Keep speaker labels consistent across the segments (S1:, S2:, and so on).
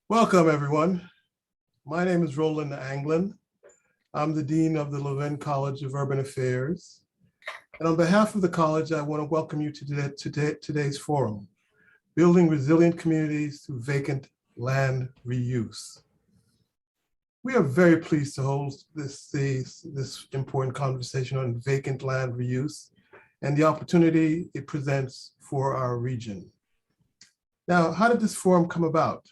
S1: Welcome, everyone. My name is Roland Anglin. I'm the Dean of the Levin College of Urban Affairs. And on behalf of the college, I want to welcome you to today's forum, Building Resilient Communities Through Vacant Land Reuse. We are very pleased to host this important conversation on vacant land reuse and the opportunity it presents for our region. Now, how did this forum come about?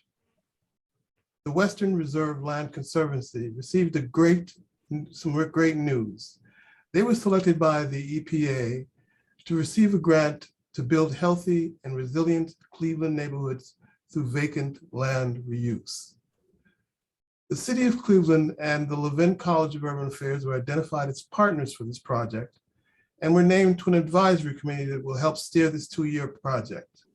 S1: The Western Reserve Land Conservancy received some great news. They were selected by the EPA to receive a grant to build healthy and resilient Cleveland neighborhoods through vacant land reuse. The City of Cleveland and the Levin College of Urban Affairs were identified as partners for this project and were named to an advisory committee that will help steer this 2-year project.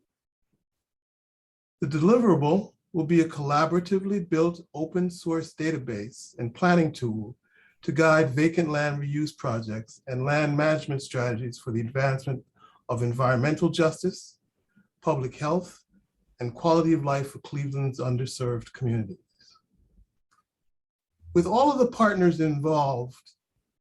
S1: The deliverable will be a collaboratively built open source database and planning tool to guide vacant land reuse projects and land management strategies for the advancement of environmental justice, public health, and quality of life for Cleveland's underserved communities. With all of the partners involved,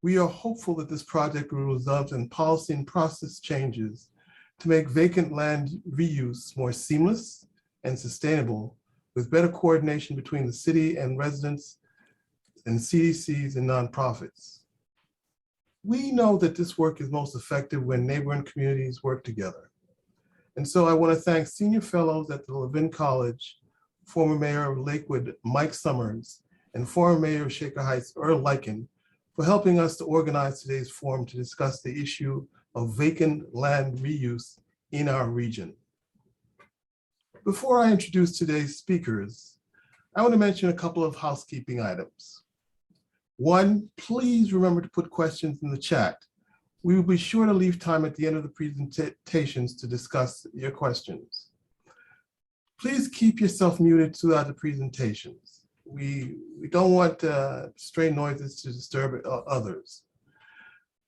S1: we are hopeful that this project will result in policy and process changes to make vacant land reuse more seamless and sustainable, with better coordination between the city and residents and CDCs and nonprofits. We know that this work is most effective when neighboring communities work together. And so I want to thank senior fellows at the Levin College, former Mayor of Lakewood, Mike Summers, and former Mayor of Shaker Heights, Earl Leiken, for helping us to organize today's forum to discuss the issue of vacant land reuse in our region. Before I introduce today's speakers, I want to mention a couple of housekeeping items. One, please remember to put questions in the chat. We will be sure to leave time at the end of the presentations to discuss your questions. Please keep yourself muted throughout the presentations. We don't want stray noises to disturb others.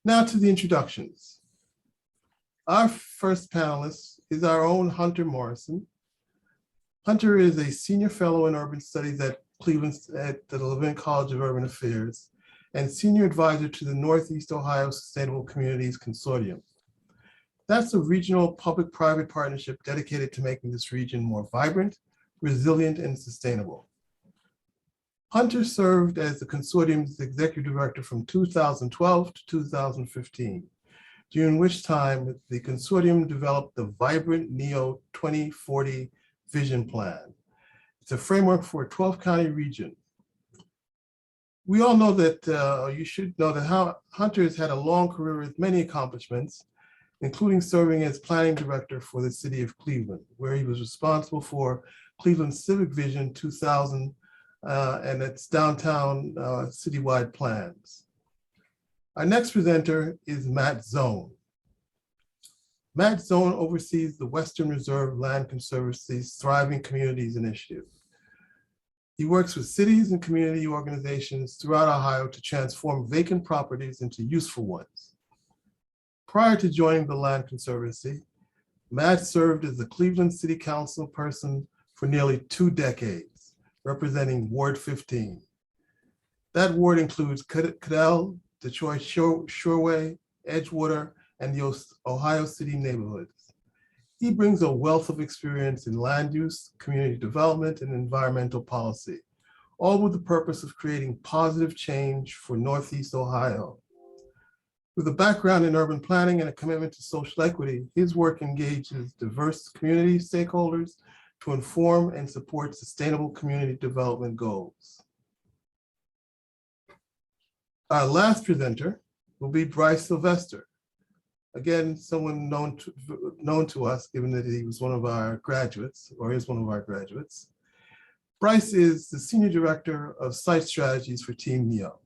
S1: Now to the introductions. Our first panelist is our own Hunter Morrison. Hunter is a senior fellow in urban studies at Cleveland at the Levin College of Urban Affairs and senior advisor to the Northeast Ohio Sustainable Communities Consortium. That's a regional public-private partnership dedicated to making this region more vibrant, resilient, and sustainable. Hunter served as the consortium's executive director from 2012 to 2015, during which time the consortium developed the vibrant NEO 2040 vision plan. It's a framework for a 12-county region. We all know that, you should know that Hunter has had a long career with many accomplishments, including serving as planning director for the city of Cleveland, where he was responsible for Cleveland's Civic Vision 2000 and its downtown citywide plans. Our next presenter is Matt Zone. Matt Zone oversees the Western Reserve Land Conservancy's Thriving Communities Initiative. He works with cities and community organizations throughout Ohio to transform vacant properties into useful ones. Prior to joining the Land Conservancy, Matt served as the Cleveland City Council person for nearly 2 decades, representing Ward 15. That ward includes Cadell, Detroit Shoreway, Edgewater, and the Ohio City neighborhoods. He brings a wealth of experience in land use, community development, and environmental policy, all with the purpose of creating positive change for Northeast Ohio. With a background in urban planning and a commitment to social equity, his work engages diverse community stakeholders to inform and support sustainable community development goals. Our last presenter will be Bryce Sylvester. Again, someone known to us, given that he was one of our graduates, or is one of our graduates. Bryce is the Senior Director of Site Strategies for Team NEO.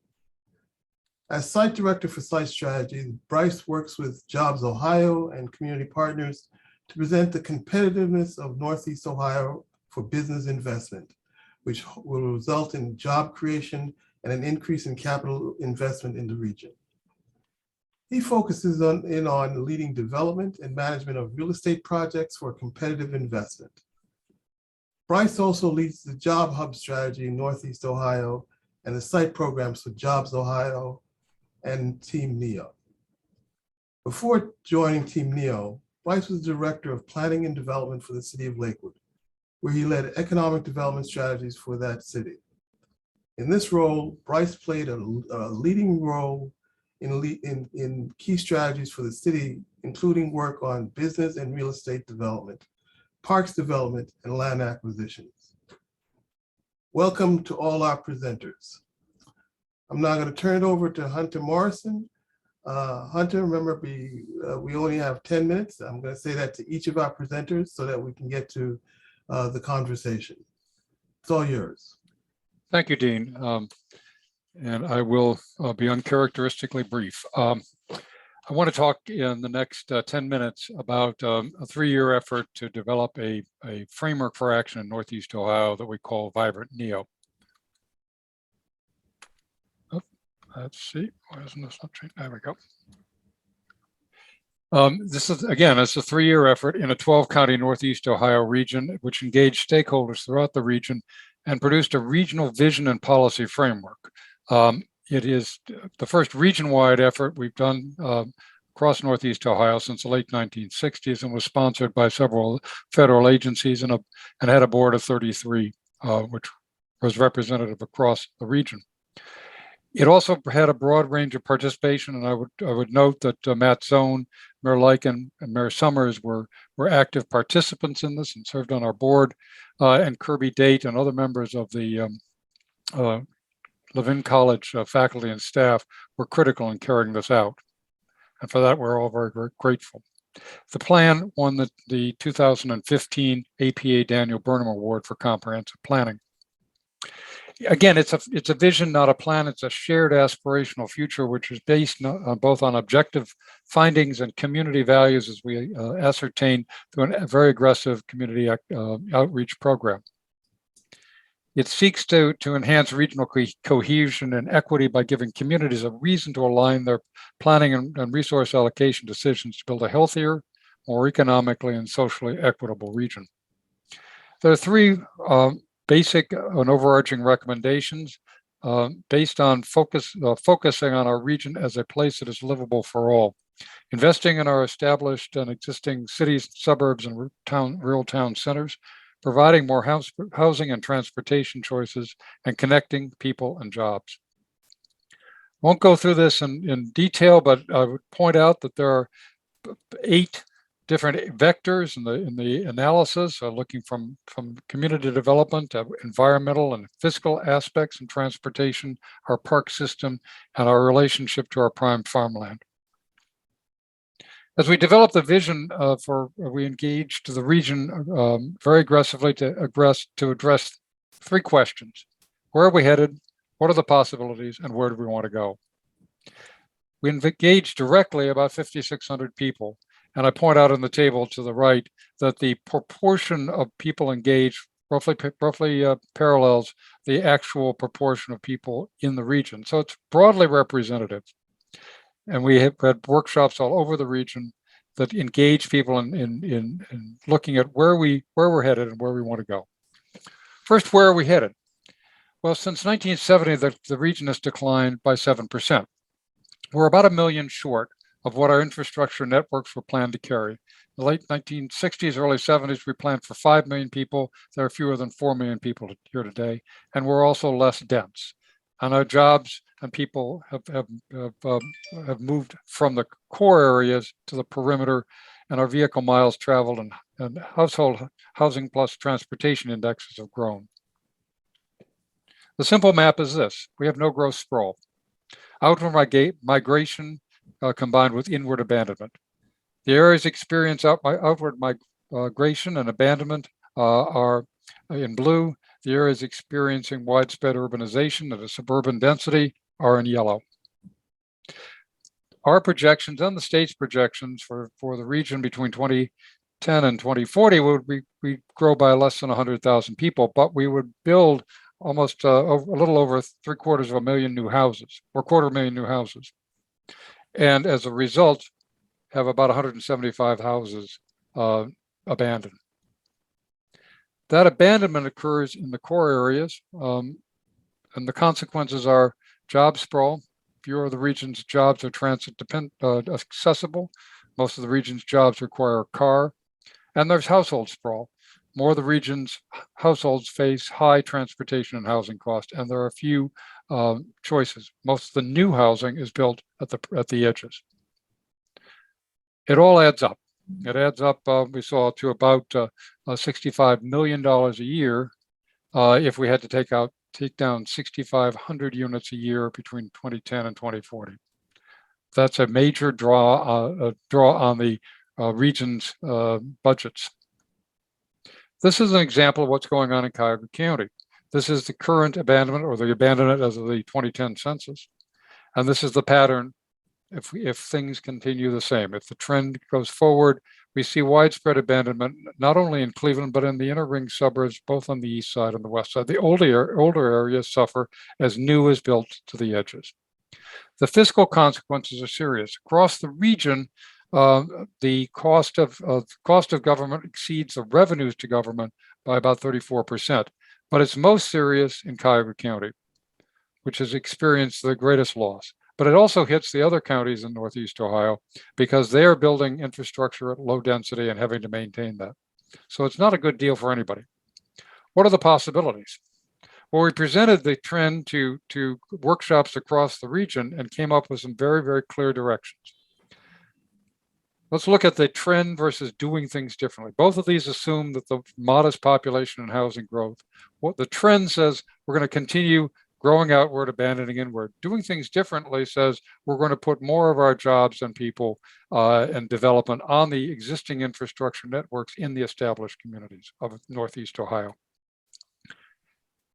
S1: As Site Director for Site Strategies, Bryce works with Jobs Ohio and community partners to present the competitiveness of Northeast Ohio for business investment, which will result in job creation and an increase in capital investment in the region. He focuses on leading development and management of real estate projects for competitive investment. Bryce also leads the Job Hub strategy in Northeast Ohio and the site programs for Jobs Ohio and Team NEO. Before joining Team NEO, Bryce was director of planning and development for the city of Lakewood, where he led economic development strategies for that city. In this role, Bryce played a leading role in key strategies for the city, including work on business and real estate development, parks development, and land acquisitions. Welcome to all our presenters. I'm now going to turn it over to Hunter Morrison. Hunter, remember, we only have 10 minutes. I'm going to say that to each of our presenters so that we can get to the conversation. It's all yours.
S2: Thank you, Dean. And I will be uncharacteristically brief. I want to talk in the next 10 minutes about a 3-year effort to develop a framework for action in Northeast Ohio that we call Vibrant NEO. Let's see, why isn't this not changing? There we go. This is, again, it's a 3-year effort in a 12-county Northeast Ohio region, which engaged stakeholders throughout the region and produced a regional vision and policy framework. It is the first region-wide effort we've done across Northeast Ohio since the late 1960s and was sponsored by several federal agencies and had a board of 33, which was representative across the region. It also had a broad range of participation, and I would note that Matt Zone, Mayor Leiken, and Mayor Summers were active participants in this and served on our board, and Kirby Date and other members of the Levin College faculty and staff were critical in carrying this out. And for that, we're all very, very grateful. The plan won the 2015 APA Daniel Burnham Award for Comprehensive Planning. Again, it's a vision, not a plan. It's a shared aspirational future, which is based both on objective findings and community values as we ascertain through a very aggressive community outreach program. It seeks to enhance regional cohesion and equity by giving communities a reason to align their planning and resource allocation decisions to build a healthier, more economically and socially equitable region. There are 3 basic and overarching recommendations based on focusing on our region as a place that is livable for all, investing in our established and existing cities, suburbs, and rural town centers, providing more housing and transportation choices, and connecting people and jobs. I won't go through this in detail, but I would point out that there are 8 different vectors in the analysis, looking from community development to environmental and fiscal aspects and transportation, our park system, and our relationship to our prime farmland. As we developed the vision we engaged the region very aggressively to address 3 questions. Where are we headed? What are the possibilities? And where do we want to go? We engaged directly about 5,600 people. And I point out on the table to the right that the proportion of people engaged roughly parallels the actual proportion of people in the region. So it's broadly representative. And we have had workshops all over the region that engage people in looking at where we're headed and where we want to go. First, where are we headed? Well, since 1970, the region has declined by 7%. We're about 1 million short of what our infrastructure networks were planned to carry. In the late 1960s, early 70s, we planned for 5 million people. There are fewer than 4 million people here today, and we're also less dense. And our jobs and people have moved from the core areas to the perimeter, and our vehicle miles traveled and household housing plus transportation indexes have grown. The simple map is this: we have no growth sprawl. Outward migration combined with inward abandonment. The areas experience outward migration and abandonment are in blue. The areas experiencing widespread urbanization and a suburban density are in yellow. Our projections and the state's projections for the region between 2010 and 2040 would we grow by less than 100,000 people, but we would build almost a little over 750,000 new houses, or 250,000 new houses. And as a result, have about 175 houses abandoned. That abandonment occurs in the core areas, and the consequences are job sprawl. Fewer of the region's jobs are transit accessible. Most of the region's jobs require a car, and there's household sprawl. More of the region's households face high transportation and housing costs, and there are a few choices. Most of the new housing is built at the edges. It all adds up. It adds up, we saw, to about $65 million a year if we had to take down 6,500 units a year between 2010 and 2040. That's a major draw on the region's budgets. This is an example of what's going on in Cuyahoga County. This is the current abandonment, or the abandonment as of the 2010 census. And this is the pattern if things continue the same. If the trend goes forward, we see widespread abandonment, not only in Cleveland, but in the inner ring suburbs, both on the east side and the west side. The older areas suffer as new is built to the edges. The fiscal consequences are serious. Across the region, the cost of government exceeds the revenues to government by about 34%. But it's most serious in Cuyahoga County, which has experienced the greatest loss. But it also hits the other counties in Northeast Ohio because they are building infrastructure at low density and having to maintain that. So it's not a good deal for anybody. What are the possibilities? Well, we presented the trend to workshops across the region and came up with some very, very clear directions. Let's look at the trend versus doing things differently. Both of these assume that the modest population and housing growth. What the trend says, we're going to continue growing outward, abandoning inward. Doing things differently says we're going to put more of our jobs and people and development on the existing infrastructure networks in the established communities of Northeast Ohio.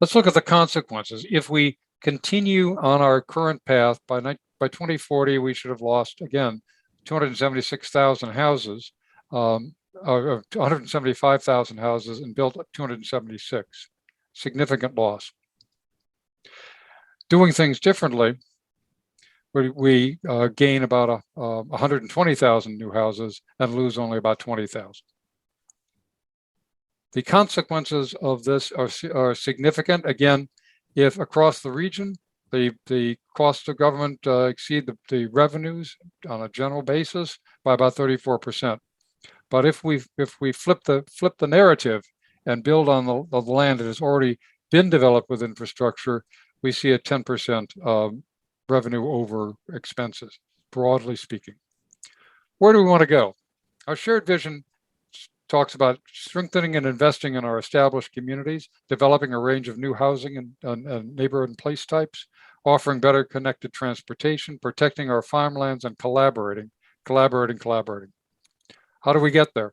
S2: Let's look at the consequences. If we continue on our current path, by 2040, we should have lost, again, 276,000 houses, 175,000 houses, and built 276. Significant loss. Doing things differently, we gain about 120,000 new houses and lose only about 20,000. The consequences of this are significant. Again, if across the region, the cost of government exceed the revenues on a general basis by about 34%. But if we flip the narrative and build on the land that has already been developed with infrastructure, we see a 10% revenue over expenses, broadly speaking. Where do we want to go? Our shared vision talks about strengthening and investing in our established communities, developing a range of new housing and neighborhood and place types, offering better connected transportation, protecting our farmlands, and collaborating. How do we get there?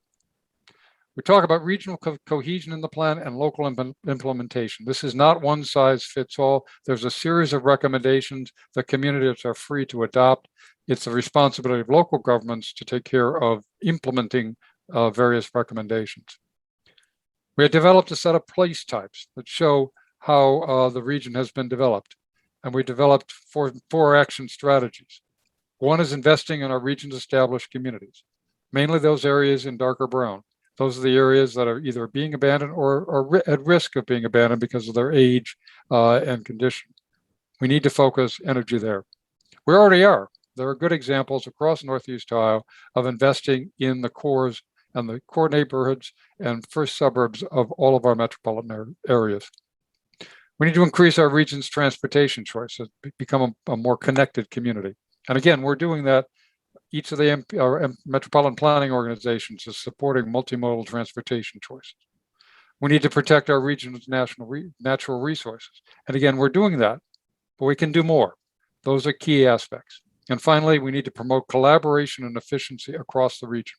S2: We talk about regional cohesion in the plan and local implementation. This is not one size fits all. There's a series of recommendations that communities are free to adopt. It's the responsibility of local governments to take care of implementing various recommendations. We have developed a set of place types that show how the region has been developed. And we developed four action strategies. One is investing in our region's established communities, mainly those areas in darker brown. Those are the areas that are either being abandoned or at risk of being abandoned because of their age and condition. We need to focus energy there. We already are. There are good examples across Northeast Ohio of investing in the cores and the core neighborhoods and first suburbs of all of our metropolitan areas. We need to increase our region's transportation choices, become a more connected community. And again, we're doing that. Each of our metropolitan planning organizations is supporting multimodal transportation choices. We need to protect our region's natural resources. And again, we're doing that, but we can do more. Those are key aspects. And finally, we need to promote collaboration and efficiency across the region.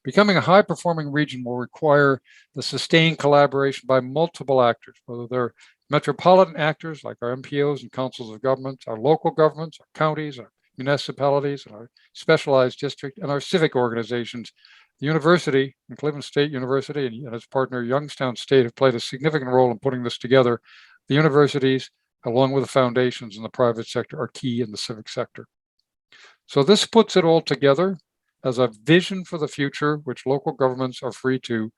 S2: Becoming a high-performing region will require the sustained collaboration by multiple actors, whether they're metropolitan actors like our MPOs and councils of government, our local governments, our counties, our municipalities, and our specialized district, and our civic organizations. The university, and Cleveland State University and its partner Youngstown State, have played a significant role in putting this together. The universities, along with the foundations in the private sector, are key in the civic sector. So this puts it all together as a vision for the future, which local governments are free to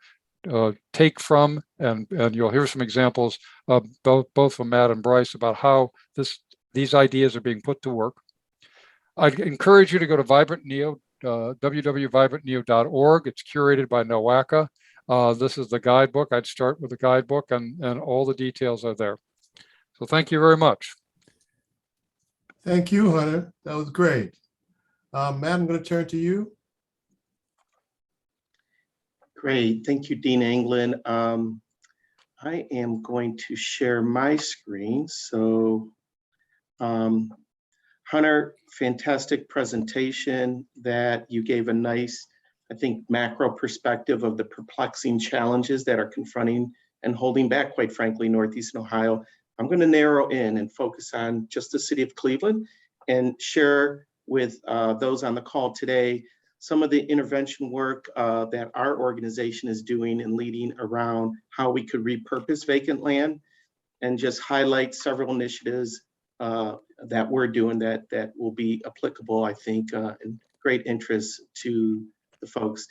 S2: take from, and you'll hear some examples, both from Matt and Bryce, about how these ideas are being put to work. I'd encourage you to go to Vibrant Neo, www.vibrantneo.org. It's curated by NOACA. This is the guidebook. I'd start with the guidebook, and all the details are there. So thank you very much.
S1: Thank you, Hunter. That was great. Matt, I'm going to turn to you.
S3: Great. Thank you, Dean Anglin. I am going to share my screen. So, Hunter, fantastic presentation that you gave a nice, I think, macro perspective of the perplexing challenges that are confronting and holding back, quite frankly, Northeastern Ohio. I'm going to narrow in and focus on just the city of Cleveland and share with those on the call today some of the intervention work that our organization is doing and leading around how we could repurpose vacant land, and just highlight several initiatives that we're doing that will be applicable, I think, and great interest to the folks.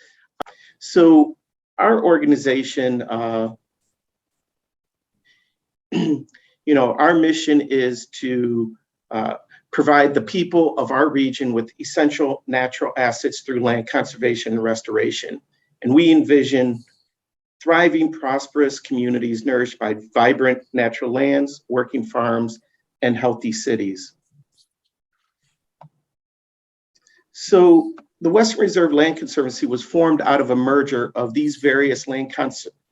S3: So our organization, our mission is to provide the people of our region with essential natural assets through land conservation and restoration. And we envision thriving, prosperous communities nourished by vibrant natural lands, working farms, and healthy cities. So the Western Reserve Land Conservancy was formed out of a merger of these various land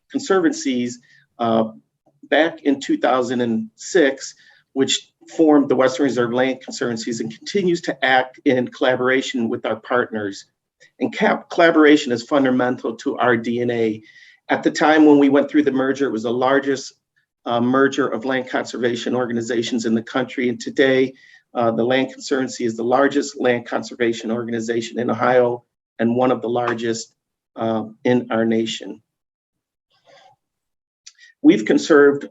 S3: conservancies back in 2006, which formed the Western Reserve Land Conservancies, and continues to act in collaboration with our partners. And collaboration is fundamental to our DNA. At the time when we went through the merger, it was the largest merger of land conservation organizations in the country. And today, the Land Conservancy is the largest land conservation organization in Ohio and one of the largest in our nation. We've conserved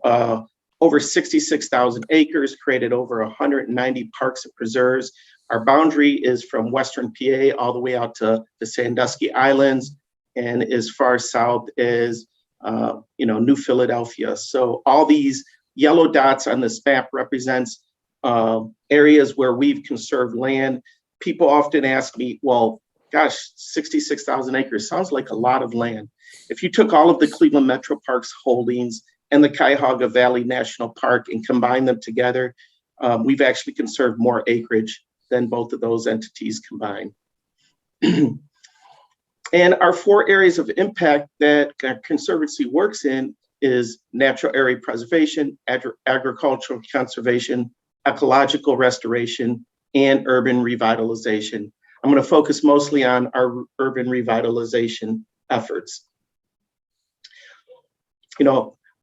S3: over 66,000 acres, created over 190 parks and preserves. Our boundary is from Western PA all the way out to the Sandusky Islands, and as far south as New Philadelphia. So all these yellow dots on this map represents areas where we've conserved land. People often ask me, well, gosh, 66,000 acres sounds like a lot of land. If you took all of the Cleveland Metro Parks holdings and the Cuyahoga Valley National Park and combine them together, we've actually conserved more acreage than both of those entities combined. And our 4 areas of impact that Conservancy works in is natural area preservation, agricultural conservation, ecological restoration, and urban revitalization. I'm going to focus mostly on our urban revitalization efforts.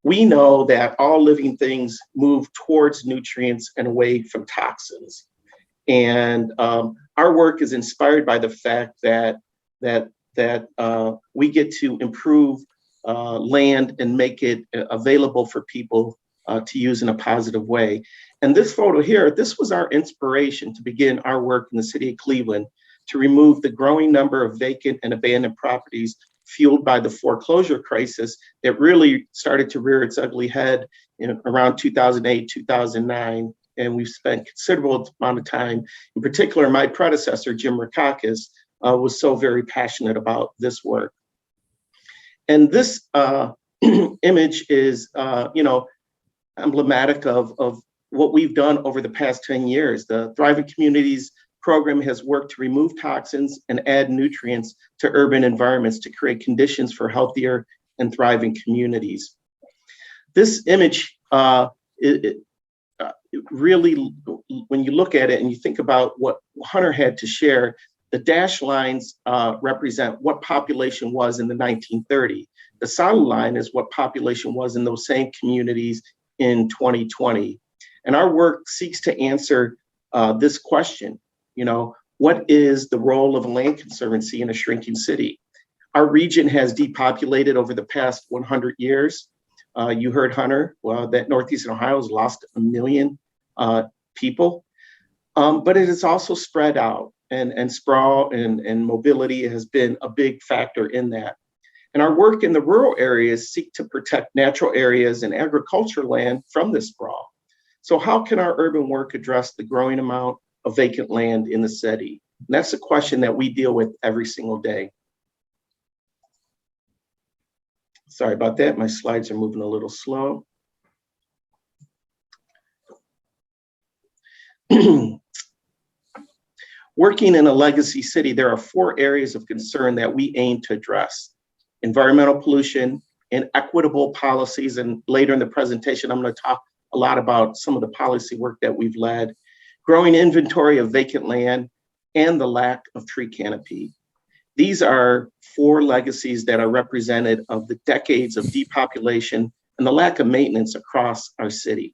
S3: We know that all living things move towards nutrients and away from toxins. And our work is inspired by the fact that we get to improve land and make it available for people to use in a positive way. And this photo here, this was our inspiration to begin our work in the city of Cleveland to remove the growing number of vacant and abandoned properties fueled by the foreclosure crisis that really started to rear its ugly head in around 2008, 2009. And we've spent considerable amount of time, in particular, my predecessor, Jim Rakakis, was so very passionate about this work. And this image is, emblematic of what we've done over the past 10 years. The Thriving Communities program has worked to remove toxins and add nutrients to urban environments to create conditions for healthier and thriving communities. This image, it really, when you look at it and you think about what Hunter had to share, the dashed lines represent what population was in the 1930s. The solid line is what population was in those same communities in 2020. And our work seeks to answer this question. What is the role of a land conservancy in a shrinking city? Our region has depopulated over the past 100 years. You heard Hunter, that Northeastern Ohio has lost 1 million people, but it is also spread out, and sprawl and mobility has been a big factor in that. And our work in the rural areas seek to protect natural areas and agricultural land from this sprawl. So how can our urban work address the growing amount of vacant land in the city? And that's a question that we deal with every single day. Sorry about that, my slides are moving a little slow. Working in a legacy city, there are 4 areas of concern that we aim to address: environmental pollution, inequitable policies, and later in the presentation, I'm going to talk a lot about some of the policy work that we've led, growing inventory of vacant land, and the lack of tree canopy. These are 4 legacies that are represented of the decades of depopulation and the lack of maintenance across our city.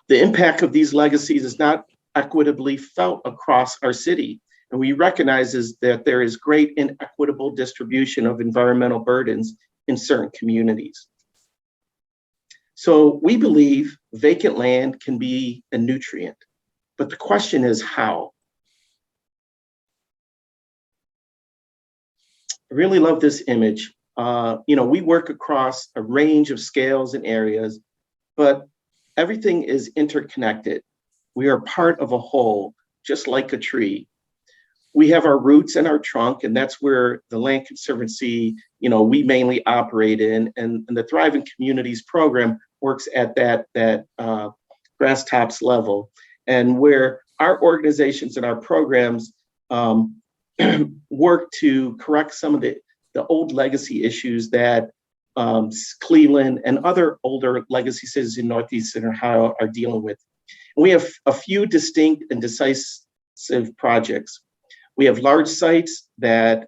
S3: The impact of these legacies is not equitably felt across our city, and we recognize that there is great inequitable distribution of environmental burdens in certain communities. So we believe vacant land can be a nutrient, but the question is how? I really love this image. We work across a range of scales and areas, but everything is interconnected. We are part of a whole, just like a tree. We have our roots and our trunk, and that's where the Land Conservancy, we mainly operate in, and the Thriving Communities program works at that grass tops level, and where our organizations and our programs work to correct some of the old legacy issues that Cleveland and other older legacy cities in Northeastern Ohio are dealing with. And we have a few distinct and decisive projects. We have large sites that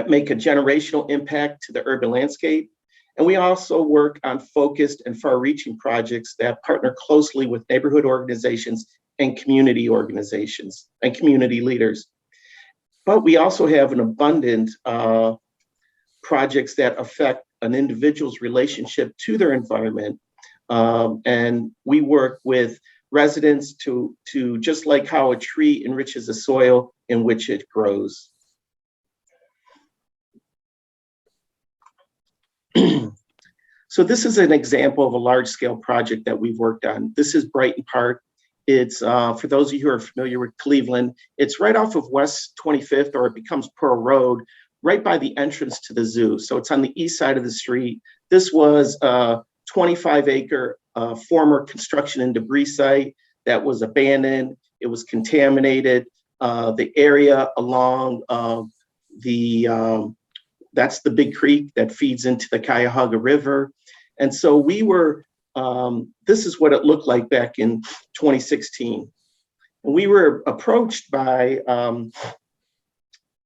S3: make a generational impact to the urban landscape. And we also work on focused and far-reaching projects that partner closely with neighborhood organizations and community organizations and community leaders. But we also have an abundant projects that affect an individual's relationship to their environment. And we work with residents to just like how a tree enriches the soil in which it grows. So this is an example of a large-scale project that we've worked on. This is Brighton Park. It's, for those of you who are familiar with Cleveland, it's right off of West 25th, or it becomes Pearl Road, right by the entrance to the zoo. So it's on the east side of the street. This was a 25-acre former construction and debris site that was abandoned. It was contaminated. The area along that's the big creek that feeds into the Cuyahoga River. And so we were, this is what it looked like back in 2016. And we were approached by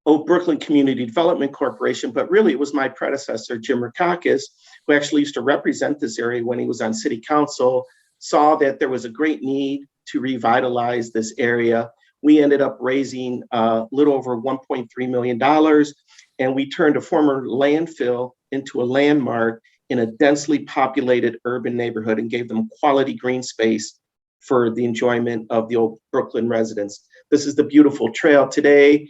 S3: Old Brooklyn Community Development Corporation, but really it was my predecessor, Jim Rakakis, who actually used to represent this area when he was on city council, saw that there was a great need to revitalize this area. We ended up raising a little over $1.3 million, and we turned a former landfill into a landmark in a densely populated urban neighborhood and gave them quality green space for the enjoyment of the Old Brooklyn residents. This is the beautiful trail today.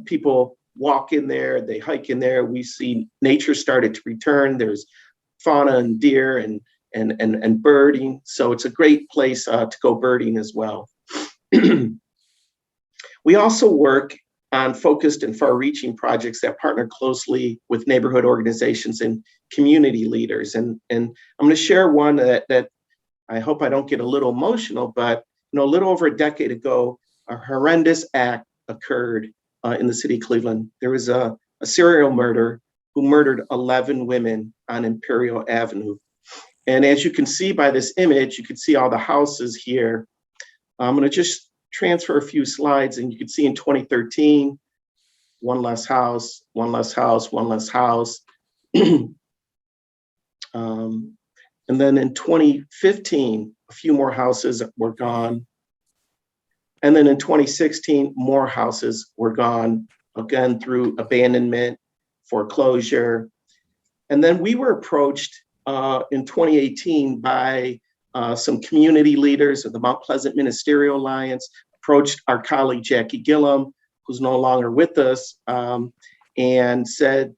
S3: People walk in there, they hike in there. We see nature started to return. There's fauna and deer and birding. So it's a great place to go birding as well. We also work on focused and far-reaching projects that partner closely with neighborhood organizations and community leaders. And I'm going to share one that I hope I don't get a little emotional, but a little over a decade ago, a horrendous act occurred in the city of Cleveland. There was a serial murderer who murdered 11 women on Imperial Avenue. And as you can see by this image, you can see all the houses here. I'm going to just transfer a few slides, and you can see in 2013, one less house, one less house, one less house. And then in 2015, a few more houses were gone. And then in 2016, more houses were gone, again, through abandonment, foreclosure. And then we were approached in 2018 by some community leaders of the Mount Pleasant Ministerial Alliance, approached our colleague Jackie Gillum, who's no longer with us, and said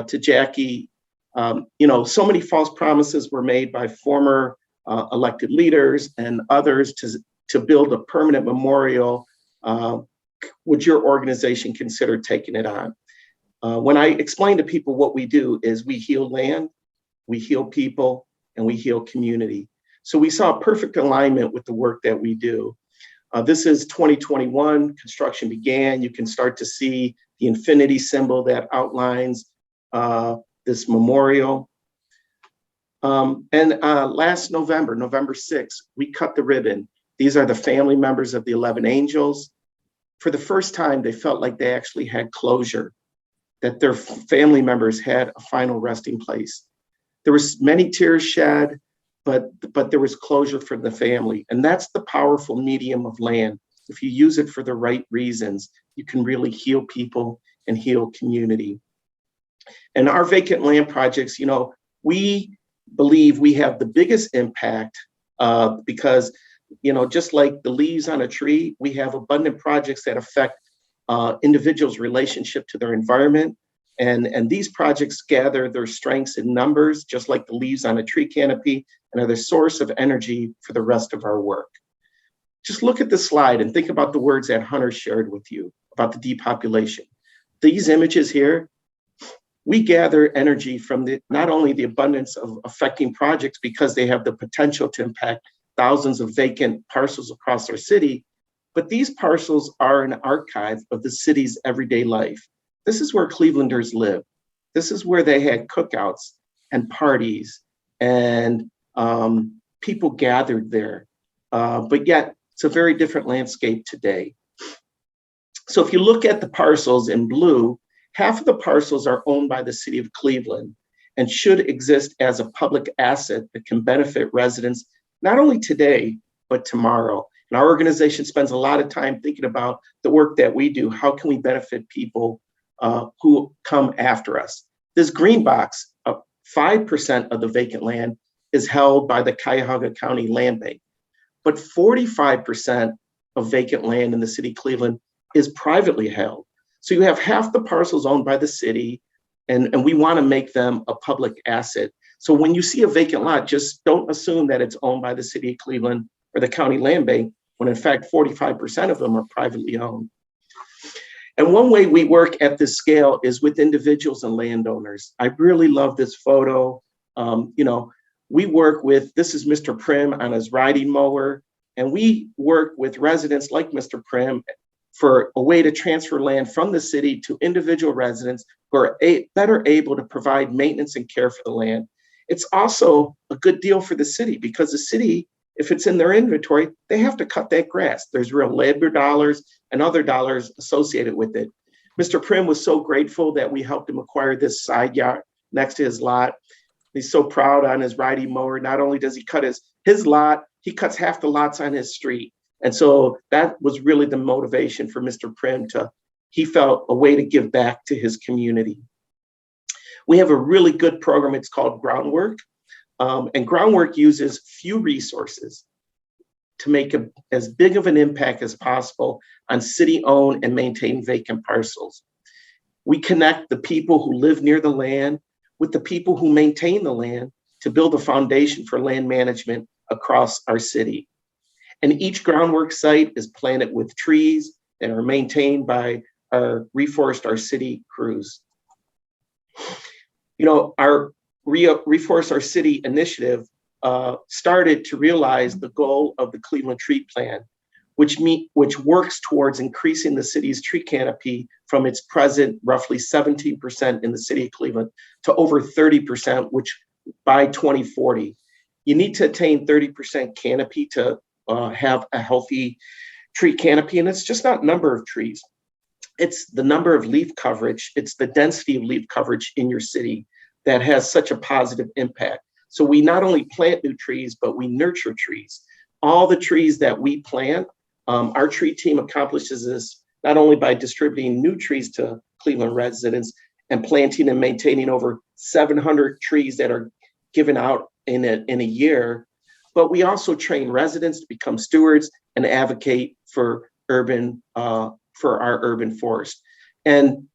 S3: to Jackie, so many false promises were made by former elected leaders and others to build a permanent memorial. Would your organization consider taking it on? When I explain to people what we do is we heal land, we heal people, and we heal community. So we saw perfect alignment with the work that we do. This is 2021, construction began. You can start to see the infinity symbol that outlines this memorial. And last November, November 6th, we cut the ribbon. These are the family members of the 11 angels. For the first time, they felt like they actually had closure, that their family members had a final resting place. There was many tears shed, but there was closure for the family. And that's the powerful medium of land. If you use it for the right reasons, you can really heal people and heal community. And our vacant land projects, we believe we have the biggest impact because, just like the leaves on a tree, we have abundant projects that affect individuals' relationship to their environment. And these projects gather their strengths in numbers, just like the leaves on a tree canopy, and are the source of energy for the rest of our work. Just look at the slide and think about the words that Hunter shared with you about the depopulation. These images here, we gather energy from not only the abundance of affecting projects because they have the potential to impact thousands of vacant parcels across our city, but these parcels are an archive of the city's everyday life. This is where Clevelanders live. This is where they had cookouts and parties and people gathered there. But yet it's a very different landscape today. So if you look at the parcels in blue, half of the parcels are owned by the city of Cleveland and should exist as a public asset that can benefit residents, not only today, but tomorrow. And our organization spends a lot of time thinking about the work that we do. How can we benefit people who come after us? This green box, 5% of the vacant land is held by the Cuyahoga County Land Bank, but 45% of vacant land in the city of Cleveland is privately held. So you have half the parcels owned by the city, and we want to make them a public asset. So when you see a vacant lot, just don't assume that it's owned by the city of Cleveland or the county land bank, when in fact 45% of them are privately owned. And one way we work at this scale is with individuals and landowners. I really love this photo. We work with, this is Mr. Prim on his riding mower, and we work with residents like Mr. Prim for a way to transfer land from the city to individual residents who are better able to provide maintenance and care for the land. It's also a good deal for the city because the city, if it's in their inventory, they have to cut that grass. There's real labor dollars and other dollars associated with it. Mr. Prim was so grateful that we helped him acquire this side yard next to his lot. He's so proud on his riding mower. Not only does he cut his lot, he cuts half the lots on his street. And so that was really the motivation for Mr. Prim he felt a way to give back to his community. We have a really good program. It's called Groundwork. And Groundwork uses few resources to make as big of an impact as possible on city-owned and maintained vacant parcels. We connect the people who live near the land with the people who maintain the land to build a foundation for land management across our city. And each Groundwork site is planted with trees that are maintained by our Reforest Our City crews. Our Reforest Our City initiative started to realize the goal of the Cleveland Tree Plan, which works towards increasing the city's tree canopy from its present roughly 17% in the city of Cleveland to over 30%, which by 2040. You need to attain 30% canopy to have a healthy tree canopy, and it's just not number of trees. It's the number of leaf coverage. It's the density of leaf coverage in your city that has such a positive impact. So we not only plant new trees, but we nurture trees. All the trees that we plant, our tree team accomplishes this not only by distributing new trees to Cleveland residents and planting and maintaining over 700 trees that are given out in a year, but we also train residents to become stewards and advocate for urban for our urban forest. And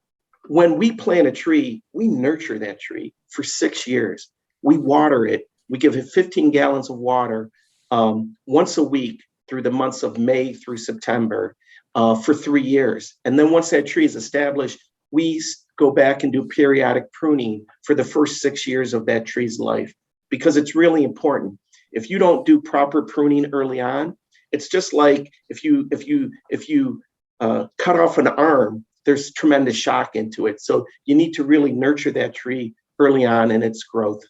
S3: when we plant a tree, we nurture that tree for 6 years. We water it. We give it 15 gallons of water once a week through the months of May through September for 3 years. And then once that tree is established, we go back and do periodic pruning for the first 6 years of that tree's life, because it's really important. If you don't do proper pruning early on, it's just like if you cut off an arm, there's tremendous shock into it. So you need to really nurture that tree early on in its growth.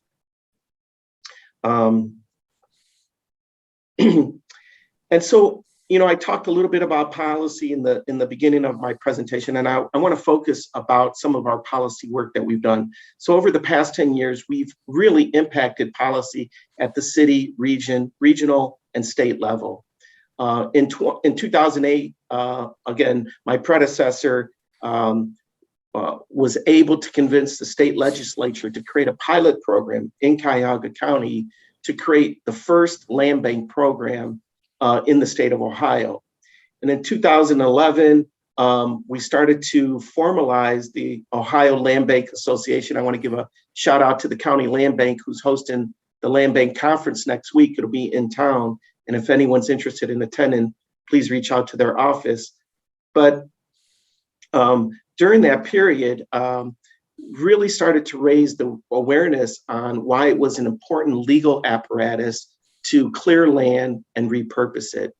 S3: And so, you know, I talked a little bit about policy in the beginning of my presentation, and I want to focus about some of our policy work that we've done. So over the past 10 years, we've really impacted policy at the city, regional, and state level. In 2008, again, my predecessor was able to convince the state legislature to create a pilot program in Cuyahoga County to create the first land bank program in the state of Ohio. And in 2011, we started to formalize the Ohio Land Bank Association. I want to give a shout out to the County Land Bank, who's hosting the Land Bank Conference next week. It'll be in town. And if anyone's interested in attending, please reach out to their office. But during that period, really started to raise the awareness on why it was an important legal apparatus to clear land and repurpose it.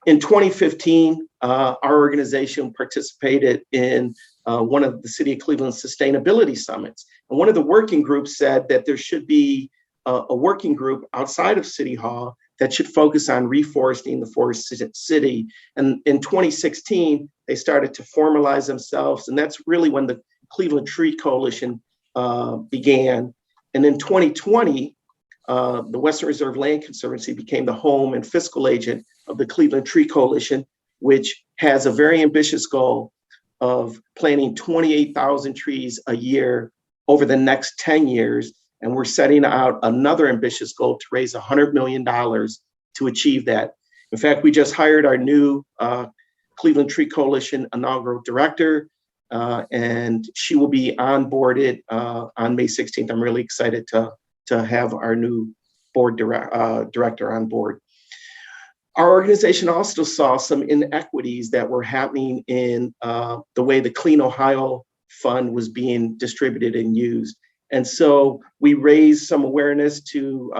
S3: In 2015, our organization participated in one of the City of Cleveland sustainability summits. And one of the working groups said that there should be a working group outside of City Hall that should focus on reforesting the forest city. And in 2016, they started to formalize themselves. And that's really when the Cleveland Tree Coalition began. And in 2020, the Western Reserve Land Conservancy became the home and fiscal agent of the Cleveland Tree Coalition, which has a very ambitious goal of planting 28,000 trees a year over the next 10 years. And we're setting out another ambitious goal to raise $100 million to achieve that. In fact, we just hired our new Cleveland Tree Coalition inaugural director, and she will be onboarded on May 16th. I'm really excited to have our new board director on board. Our organization also saw some inequities that were happening in the way the Clean Ohio Fund was being distributed and used. And so we raised some awareness to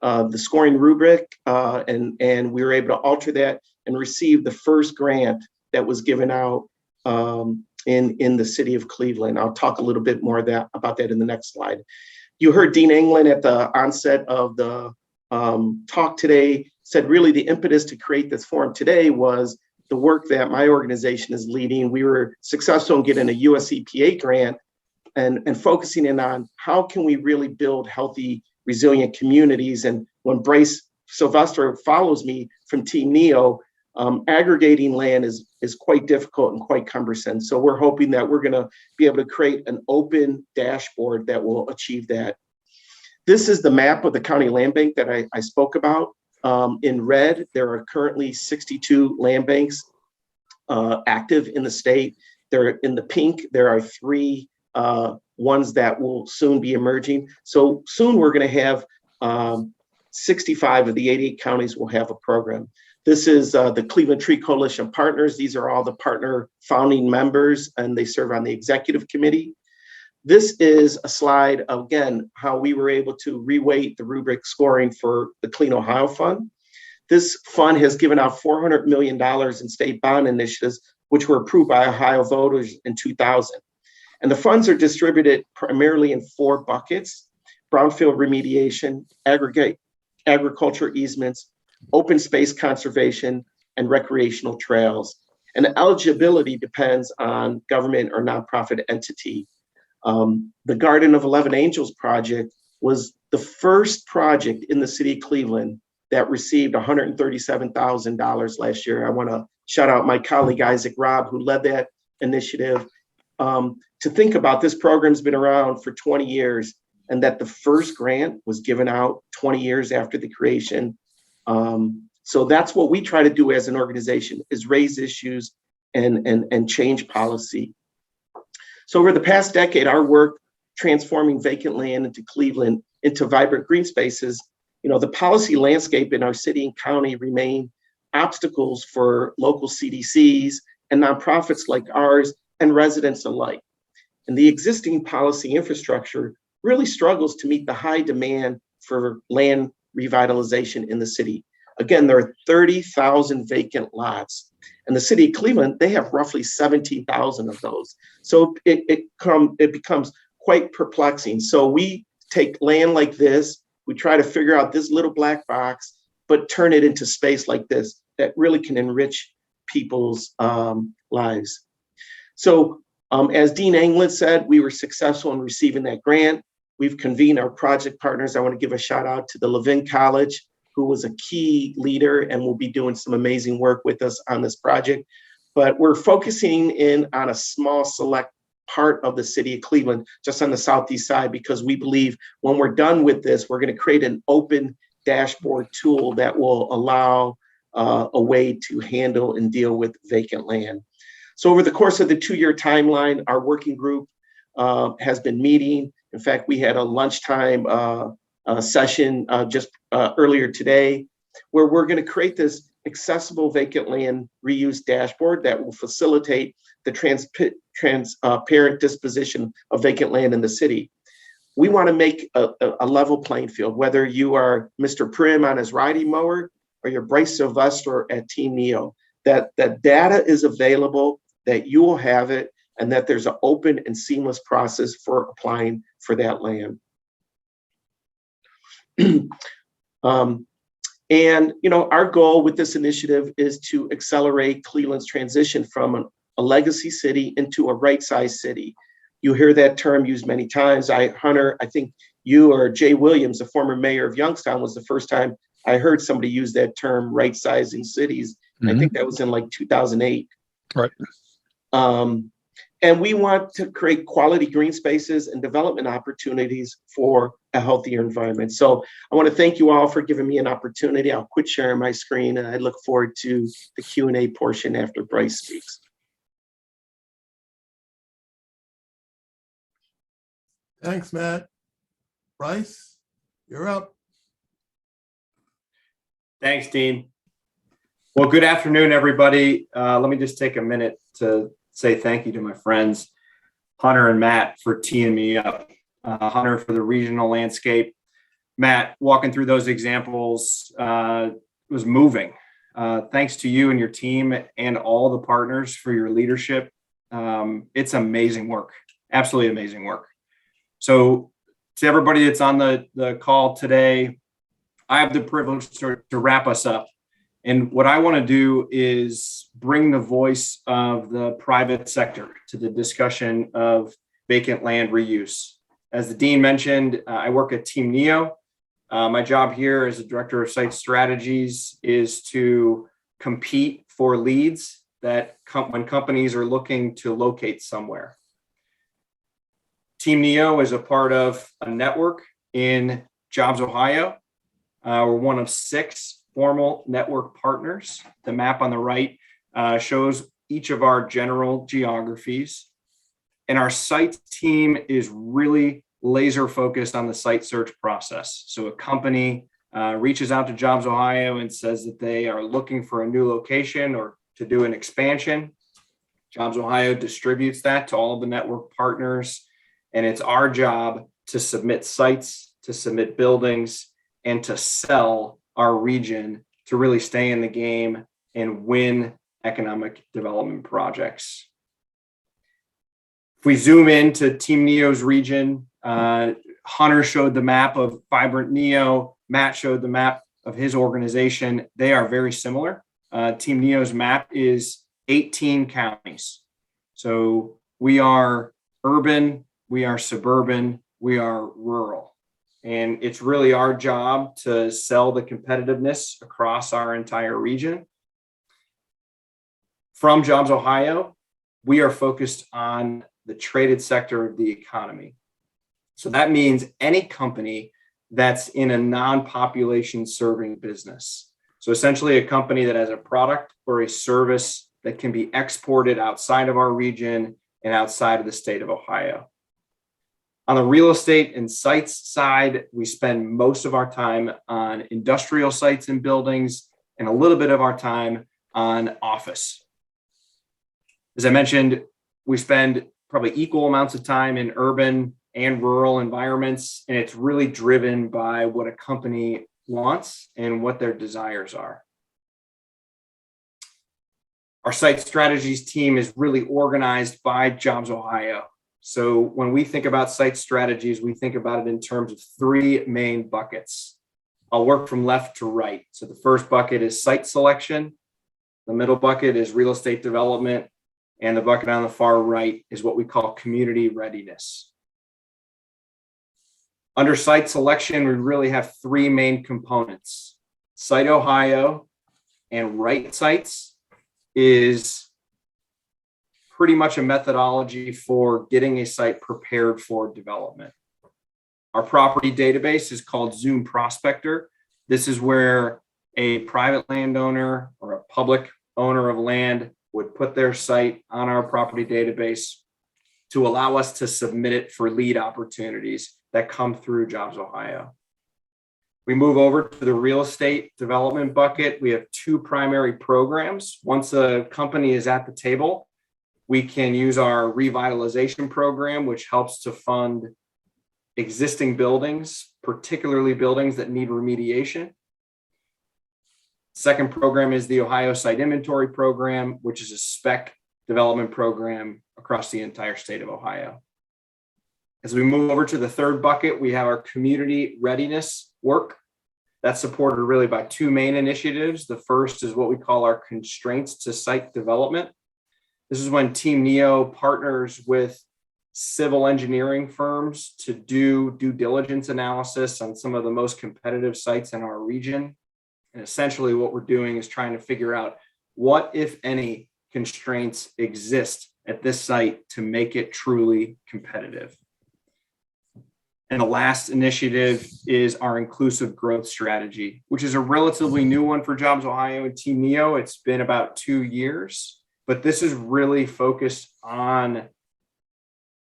S3: the scoring rubric, and we were able to alter that and receive the first grant that was given out in the city of Cleveland. I'll talk a little bit more about that in the next slide. You heard Dean England at the onset of the talk today, said really the impetus to create this forum today was the work that my organization is leading. We were successful in getting a US EPA grant and focusing in on how can we really build healthy, resilient communities. And when Bryce Sylvester follows me from Team NEO, aggregating land is quite difficult and quite cumbersome. So we're hoping that we're gonna be able to create an open dashboard that will achieve that. This is the map of the county land bank that I spoke about. In red, there are currently 62 land banks active in the state. They're in the pink, there are 3 ones that will soon be emerging. So soon we're going to have 65 of the 88 counties will have a program. This is the Cleveland Tree Coalition partners. These are all the partner founding members, and they serve on the executive committee. This is a slide, again, how we were able to reweight the rubric scoring for the Clean Ohio Fund. This fund has given out $400 million in state bond initiatives, which were approved by Ohio voters in 2000. And the funds are distributed primarily in 4 buckets: brownfield remediation, agriculture easements, open space conservation, and recreational trails. And eligibility depends on government or nonprofit entity. The Garden of 11 Angels project was the first project in the city of Cleveland that received $137,000 last year. I want to shout out my colleague Isaac Robb, who led that initiative. To think about, this program's been around for 20 years, and that the first grant was given out 20 years after the creation. So that's what we try to do as an organization, is raise issues and change policy. So over the past decade, our work transforming vacant land into Cleveland into vibrant green spaces, the policy landscape in our city and county remain obstacles for local CDCs and nonprofits like ours and residents alike. And the existing policy infrastructure really struggles to meet the high demand for land revitalization in the city. Again, there are 30,000 vacant lots. And the city of Cleveland, they have roughly 17,000 of those. So it becomes quite perplexing. So we take land like this, we try to figure out this little black box, but turn it into space like this that really can enrich people's lives. So as Dean Anglin said, we were successful in receiving that grant. We've convened our project partners. I want to give a shout out to the Levin College, who was a key leader and will be doing some amazing work with us on this project. But we're focusing in on a small select part of the city of Cleveland, just on the southeast side, because we believe when we're done with this, we're going to create an open dashboard tool that will allow a way to handle and deal with vacant land. So over the course of the 2-year timeline, our working group has been meeting. In fact, we had a lunchtime session just earlier today, where we're going to create this accessible vacant land reuse dashboard that will facilitate the transparent disposition of vacant land in the city. We want to make a level playing field, whether you are Mr. Prim on his riding mower or you're Bryce Sylvester at Team Neo, that data is available, that you will have it, and that there's an open and seamless process for applying for that land. And our goal with this initiative is to accelerate Cleveland's transition from a legacy city into a right-sized city. You hear that term used many times. Hunter, I think you or Jay Williams, the former mayor of Youngstown, was the first time I heard somebody use that term, right-sizing cities. I think that was in like 2008.
S2: Right.
S3: And we want to create quality green spaces and development opportunities for a healthier environment. So I want to thank you all for giving me an opportunity. I'll quit sharing my screen, and I look forward to the Q&A portion after Bryce speaks.
S1: Thanks, Matt. Bryce, you're up.
S4: Thanks, Dean. Well, good afternoon, everybody. Let me just take a minute to say thank you to my friends, Hunter and Matt, for teeing me up. Hunter for the regional landscape. Matt, walking through those examples was moving. Thanks to you and your team and all the partners for your leadership. It's amazing work, absolutely amazing work. So to everybody that's on the call today, I have the privilege to wrap us up. And what I want to do is bring the voice of the private sector to the discussion of vacant land reuse. As the Dean mentioned, I work at Team Neo. My job here as a director of site strategies is to compete for leads that when companies are looking to locate somewhere. Team Neo is a part of a network in Jobs, Ohio. We're one of 6 formal network partners. The map on the right shows each of our general geographies. And our site team is really laser focused on the site search process. So a company reaches out to Jobs Ohio and says that they are looking for a new location or to do an expansion. Jobs Ohio distributes that to all of the network partners. And it's our job to submit sites, to submit buildings, and to sell our region to really stay in the game and win economic development projects. If we zoom into Team Neo's region, Hunter showed the map of Vibrant Neo. Matt showed the map of his organization. They are very similar. Team Neo's map is 18 counties. So we are urban, we are suburban, we are rural. And it's really our job to sell the competitiveness across our entire region. From Jobs Ohio, we are focused on the traded sector of the economy. So that means any company that's in a non-population serving business. So essentially a company that has a product or a service that can be exported outside of our region and outside of the state of Ohio. On the real estate and sites side, we spend most of our time on industrial sites and buildings and a little bit of our time on office. As I mentioned, we spend probably equal amounts of time in urban and rural environments, and it's really driven by what a company wants and what their desires are. Our site strategies team is really organized by Jobs Ohio. So when we think about site strategies, we think about it in terms of three main buckets. I'll work from left to right. So the first bucket is site selection. The middle bucket is real estate development. And the bucket on the far right is what we call community readiness. Under site selection, we really have three main components. Site Ohio and Right Sites is pretty much a methodology for getting a site prepared for development. Our property database is called Zoom Prospector. This is where a private landowner or a public owner of land would put their site on our property database to allow us to submit it for lead opportunities that come through Jobs Ohio. We move over to the real estate development bucket. We have two primary programs. Once a company is at the table, we can use our revitalization program, which helps to fund existing buildings, particularly buildings that need remediation. Second program is the Ohio Site Inventory Program, which is a spec development program across the entire state of Ohio. As we move over to the third bucket, we have our community readiness work. That's supported really by two main initiatives. The first is what we call our constraints to site development. This is when Team NEO partners with civil engineering firms to do due diligence analysis on some of the most competitive sites in our region. And essentially what we're doing is trying to figure out what, if any, constraints exist at this site to make it truly competitive. And the last initiative is our inclusive growth strategy, which is a relatively new one for Jobs Ohio and Team NEO. It's been about 2 years, but this is really focused on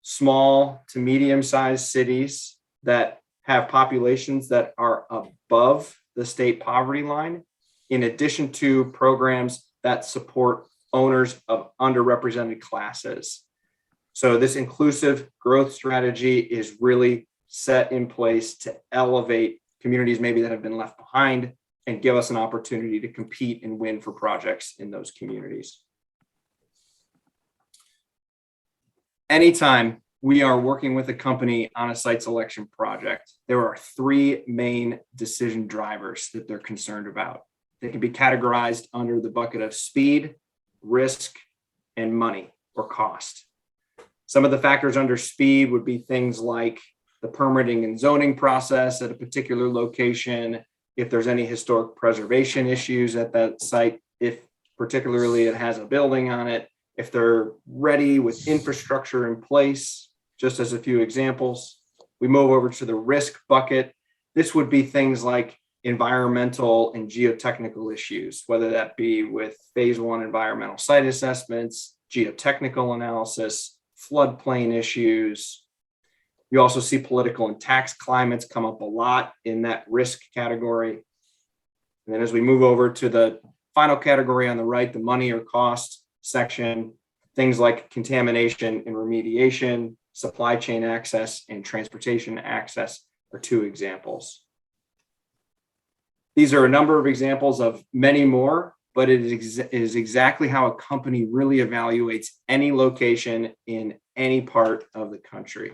S4: small to medium-sized cities that have populations that are above the state poverty line, in addition to programs that support owners of underrepresented classes. So this inclusive growth strategy is really set in place to elevate communities maybe that have been left behind and give us an opportunity to compete and win for projects in those communities. Anytime we are working with a company on a site selection project, there are three main decision drivers that they're concerned about. They can be categorized under the bucket of speed, risk, and money or cost. Some of the factors under speed would be things like the permitting and zoning process at a particular location, if there's any historic preservation issues at that site, if particularly it has a building on it, if they're ready with infrastructure in place, just as a few examples. We move over to the risk bucket. This would be things like environmental and geotechnical issues, whether that be with phase 1 environmental site assessments, geotechnical analysis, floodplain issues. You also see political and tax climates come up a lot in that risk category. And then as we move over to the final category on the right, the money or cost section, things like contamination and remediation, supply chain access, and transportation access are two examples. These are a number of examples of many more, but it is exactly how a company really evaluates any location in any part of the country.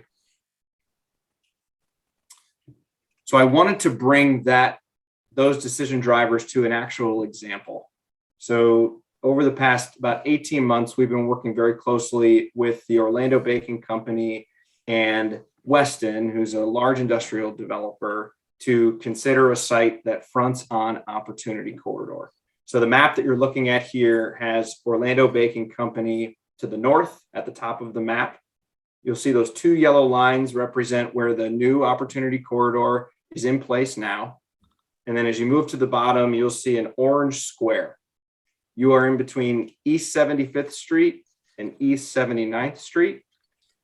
S4: So I wanted to bring those decision drivers to an actual example. So over the past about 18 months, we've been working very closely with the Orlando Baking Company and Weston, who's a large industrial developer, to consider a site that fronts on Opportunity Corridor. So the map that you're looking at here has Orlando Baking Company to the north at the top of the map. You'll see those two yellow lines represent where the new Opportunity Corridor is in place now. And then as you move to the bottom, you'll see an orange square. you are in between East 75th Street and East 79th Street.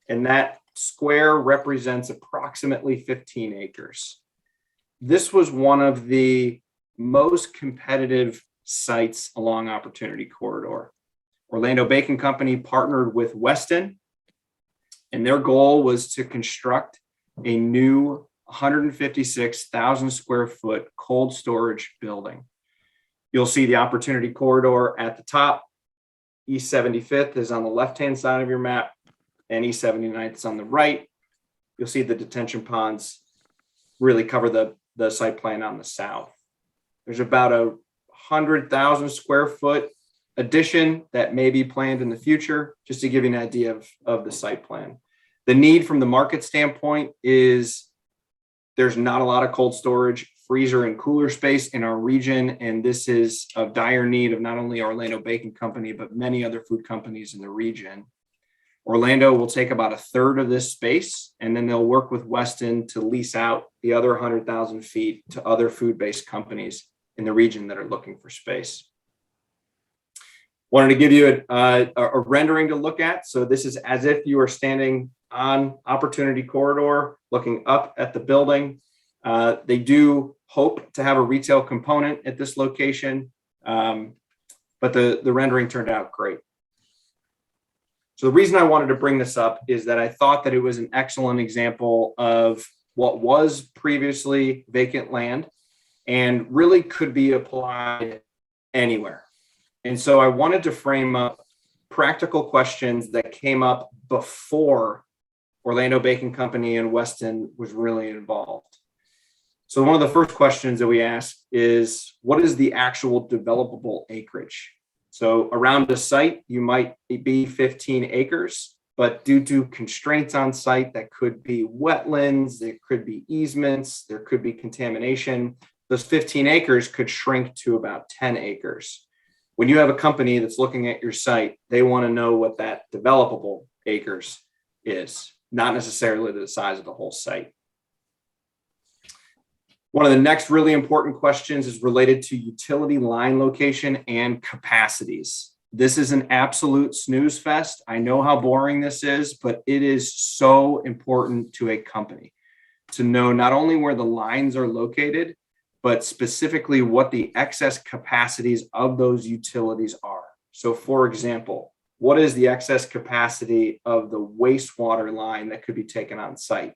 S4: And that square represents approximately 15 acres. This was one of the most competitive sites along Opportunity Corridor. Orlando Bacon Company partnered with Weston, and their goal was to construct a new 156,000 square foot cold storage building. You'll see the Opportunity Corridor at the top. East 75th is on the left-hand side of your map, and East 79th is on the right. You'll see the detention ponds really cover the site plan on the south. There's about a 100,000 square foot addition that may be planned in the future, just to give you an idea of the site plan. The need from the market standpoint is there's not a lot of cold storage, freezer and cooler space in our region, and this is of dire need of not only Orlando Bacon Company, but many other food companies in the region. Orlando will take about a third of this space, and then they'll work with Weston to lease out the other 100,000 feet to other food-based companies in the region that are looking for space. Wanted to give you a rendering to look at. So this is as if you are standing on Opportunity Corridor, looking up at the building. They do hope to have a retail component at this location, but the rendering turned out great. So the reason I wanted to bring this up is that I thought that it was an excellent example of what was previously vacant land and really could be applied anywhere. And so I wanted to frame up practical questions that came up before Orlando Bacon Company and Weston was really involved. So one of the first questions that we asked is, what is the actual developable acreage? So around a site, you might be 15 acres, but due to constraints on site, that could be wetlands, there could be easements, there could be contamination. Those 15 acres could shrink to about 10 acres. When you have a company that's looking at your site, they want to know what that developable acres is, not necessarily the size of the whole site. One of the next really important questions is related to utility line location and capacities. This is an absolute snooze fest. I know how boring this is, but it is so important to a company to know not only where the lines are located, but specifically what the excess capacities of those utilities are. So for example, what is the excess capacity of the wastewater line that could be taken on site?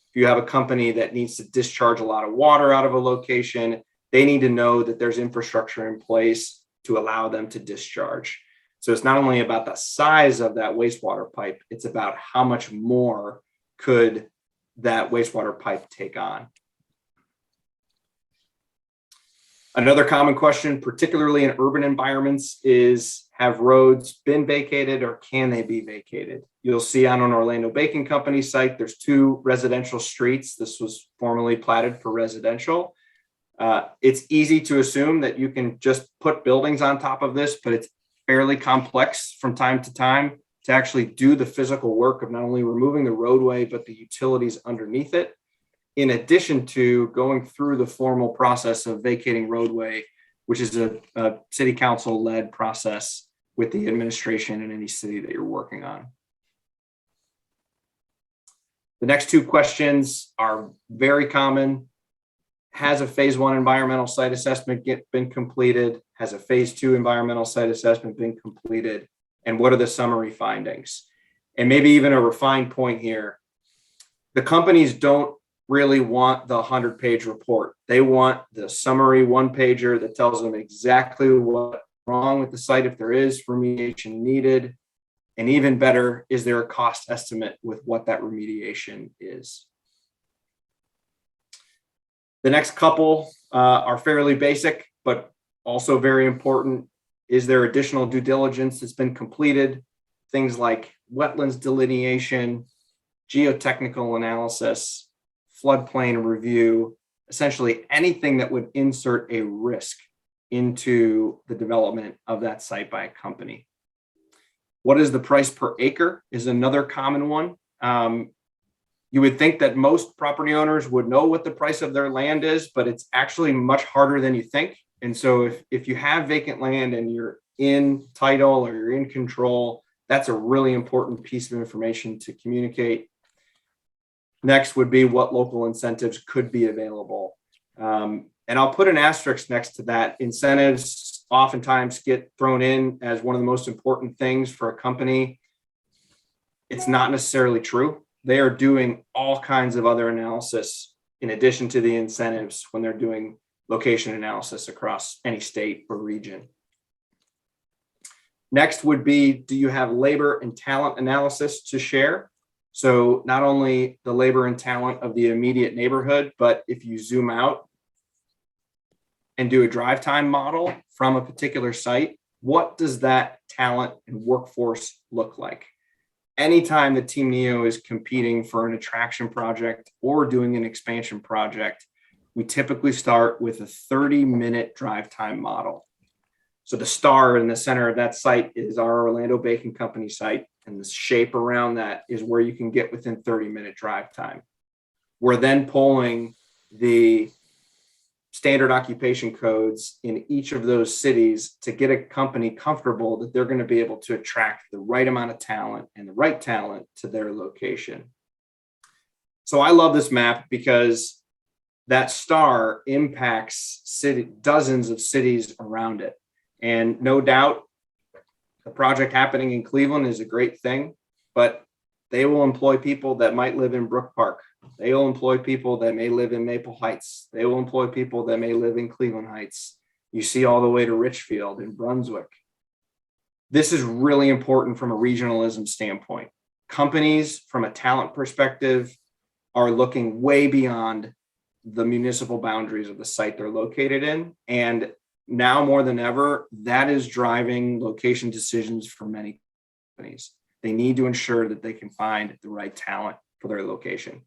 S4: If you have a company that needs to discharge a lot of water out of a location, they need to know that there's infrastructure in place to allow them to discharge. So it's not only about the size of that wastewater pipe, it's about how much more could that wastewater pipe take on. Another common question, particularly in urban environments, is have roads been vacated or can they be vacated? You'll see on an Orlando Bacon Company site, there's 2 residential streets. This was formerly platted for residential. It's easy to assume that you can just put buildings on top of this, but it's fairly complex from time to actually do the physical work of not only removing the roadway, but the utilities underneath it, in addition to going through the formal process of vacating roadway, which is a city council led process with the administration in any city that you're working on. The next 2 questions are very common. Has a phase 1 environmental site assessment been completed? Has a phase 2 environmental site assessment been completed? And what are the summary findings? And maybe even a refined point here. The companies don't really want the 100-page report. They want the summary 1-pager that tells them exactly what's wrong with the site, if there is remediation needed, and even better, is there a cost estimate with what that remediation is? The next couple are fairly basic, but also very important. Is there additional due diligence that's been completed? Things like wetlands delineation, geotechnical analysis, floodplain review, essentially anything that would insert a risk into the development of that site by a company. What is the price per acre is another common one. You would think that most property owners would know what the price of their land is, but it's actually much harder than you think. And so if you have vacant land and you're in title or you're in control, that's a really important piece of information to communicate. Next would be what local incentives could be available. And I'll put an asterisk next to that. Incentives oftentimes get thrown in as one of the most important things for a company. It's not necessarily true. They are doing all kinds of other analysis in addition to the incentives when they're doing location analysis across any state or region. Next would be, do you have labor and talent analysis to share? So not only the labor and talent of the immediate neighborhood, but if you zoom out and do a drive time model from a particular site, what does that talent and workforce look like? Anytime the Team Neo is competing for an attraction project or doing an expansion project, we typically start with a 30-minute drive time model. So the star in the center of that site is our Orlando Bacon Company site, and the shape around that is where you can get within 30-minute drive time. We're then pulling the standard occupation codes in each of those cities to get a company comfortable that they're going to be able to attract the right amount of talent and the right talent to their location. So I love this map because that star impacts dozens of cities around it. And no doubt the project happening in Cleveland is a great thing, but they will employ people that might live in Brook Park. They will employ people that may live in Maple Heights. They will employ people that may live in Cleveland Heights. You see all the way to Richfield and Brunswick. This is really important from a regionalism standpoint. Companies, from a talent perspective, are looking way beyond the municipal boundaries of the site they're located in. And now more than ever, that is driving location decisions for many companies. They need to ensure that they can find the right talent for their location.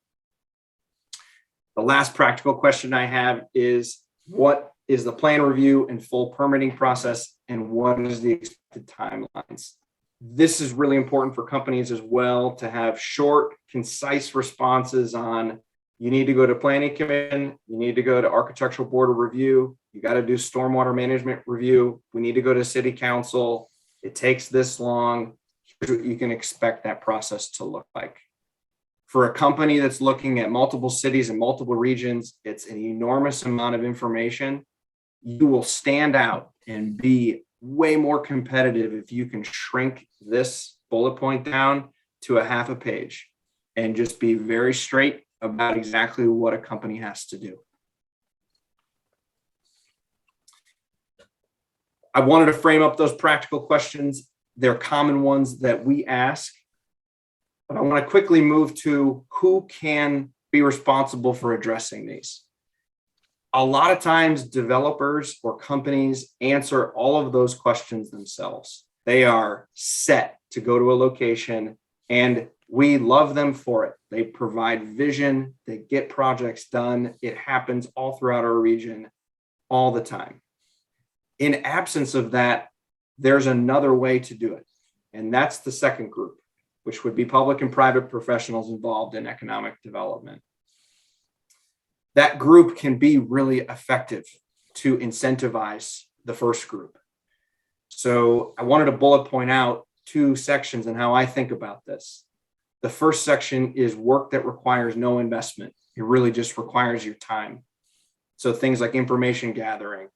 S4: The last practical question I have is, what is the plan review and full permitting process, and what is the expected timelines? This is really important for companies as well, to have short, concise responses on, you need to go to planning commission, you need to go to architectural board of review, you got to do stormwater management review, we need to go to city council, it takes this long, here's what you can expect that process to look like. For a company that's looking at multiple cities and multiple regions, it's an enormous amount of information. You will stand out and be way more competitive if you can shrink this bullet point down to a half a page and just be very straight about exactly what a company has to do. I wanted to frame up those practical questions. They're common ones that we ask, but I want to quickly move to who can be responsible for addressing these. A lot of times developers or companies answer all of those questions themselves. They are set to go to a location and we love them for it. They provide vision, they get projects done. It happens all throughout our region all the time. In absence of that, there's another way to do it. And that's the second group, which would be public and private professionals involved in economic development. That group can be really effective to incentivize the first group. So I wanted to bullet point out two sections and how I think about this. The first section is work that requires no investment. It really just requires your time. So things like information gathering,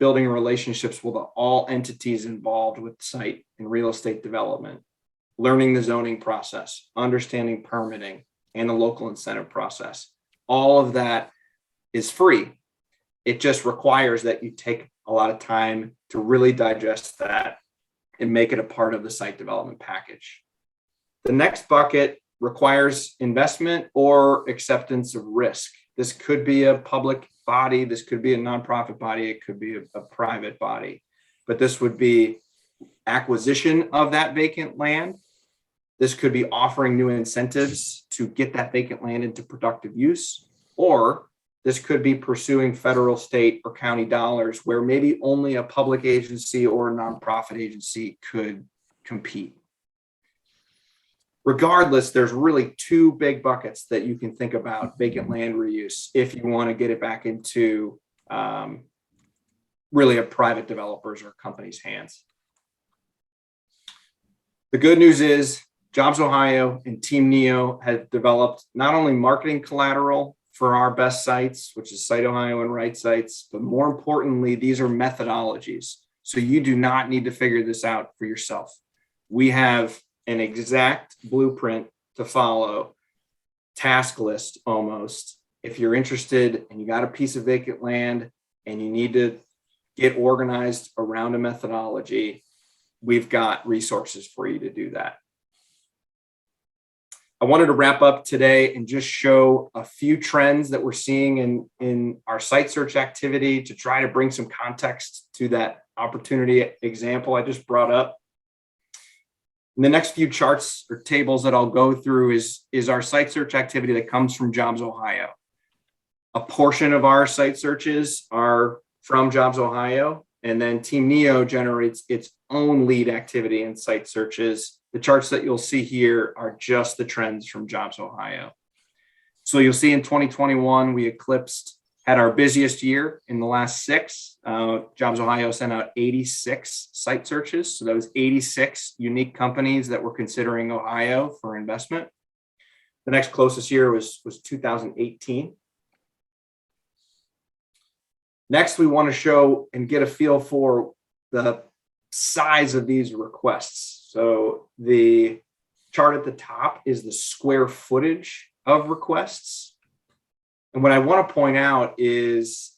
S4: building relationships with all entities involved with the site and real estate development, learning the zoning process, understanding permitting, and the local incentive process. All of that is free. It just requires that you take a lot of time to really digest that and make it a part of the site development package. The next bucket requires investment or acceptance of risk. This could be a public body, this could be a nonprofit body, it could be a private body, but this would be acquisition of that vacant land. This could be offering new incentives to get that vacant land into productive use, or this could be pursuing federal, state, or county dollars where maybe only a public agency or a nonprofit agency could compete. Regardless, there's really two big buckets that you can think about vacant land reuse if you want to get it back into really a private developer's or company's hands. The good news is Jobs Ohio and Team Neo have developed not only marketing collateral for our best sites, which is Site Ohio and Right sites, but more importantly, these are methodologies. So you do not need to figure this out for yourself. We have an exact blueprint to follow, task list almost. If you're interested and you got a piece of vacant land and you need to get organized around a methodology, we've got resources for you to do that. I wanted to wrap up today and just show a few trends that we're seeing in our site search activity to try to bring some context to that opportunity example I just brought up. And the next few charts or tables that I'll go through is our site search activity that comes from Jobs Ohio. A portion of our site searches are from Jobs Ohio, and then Team Neo generates its own lead activity in site searches. The charts that you'll see here are just the trends from Jobs Ohio. So you'll see in 2021, we had our busiest year in the last 6. Jobs Ohio sent out 86 site searches. So that was 86 unique companies that were considering Ohio for investment. The next closest year was 2018. Next, we want to show and get a feel for the size of these requests. So the chart at the top is the square footage of requests. And what I want to point out is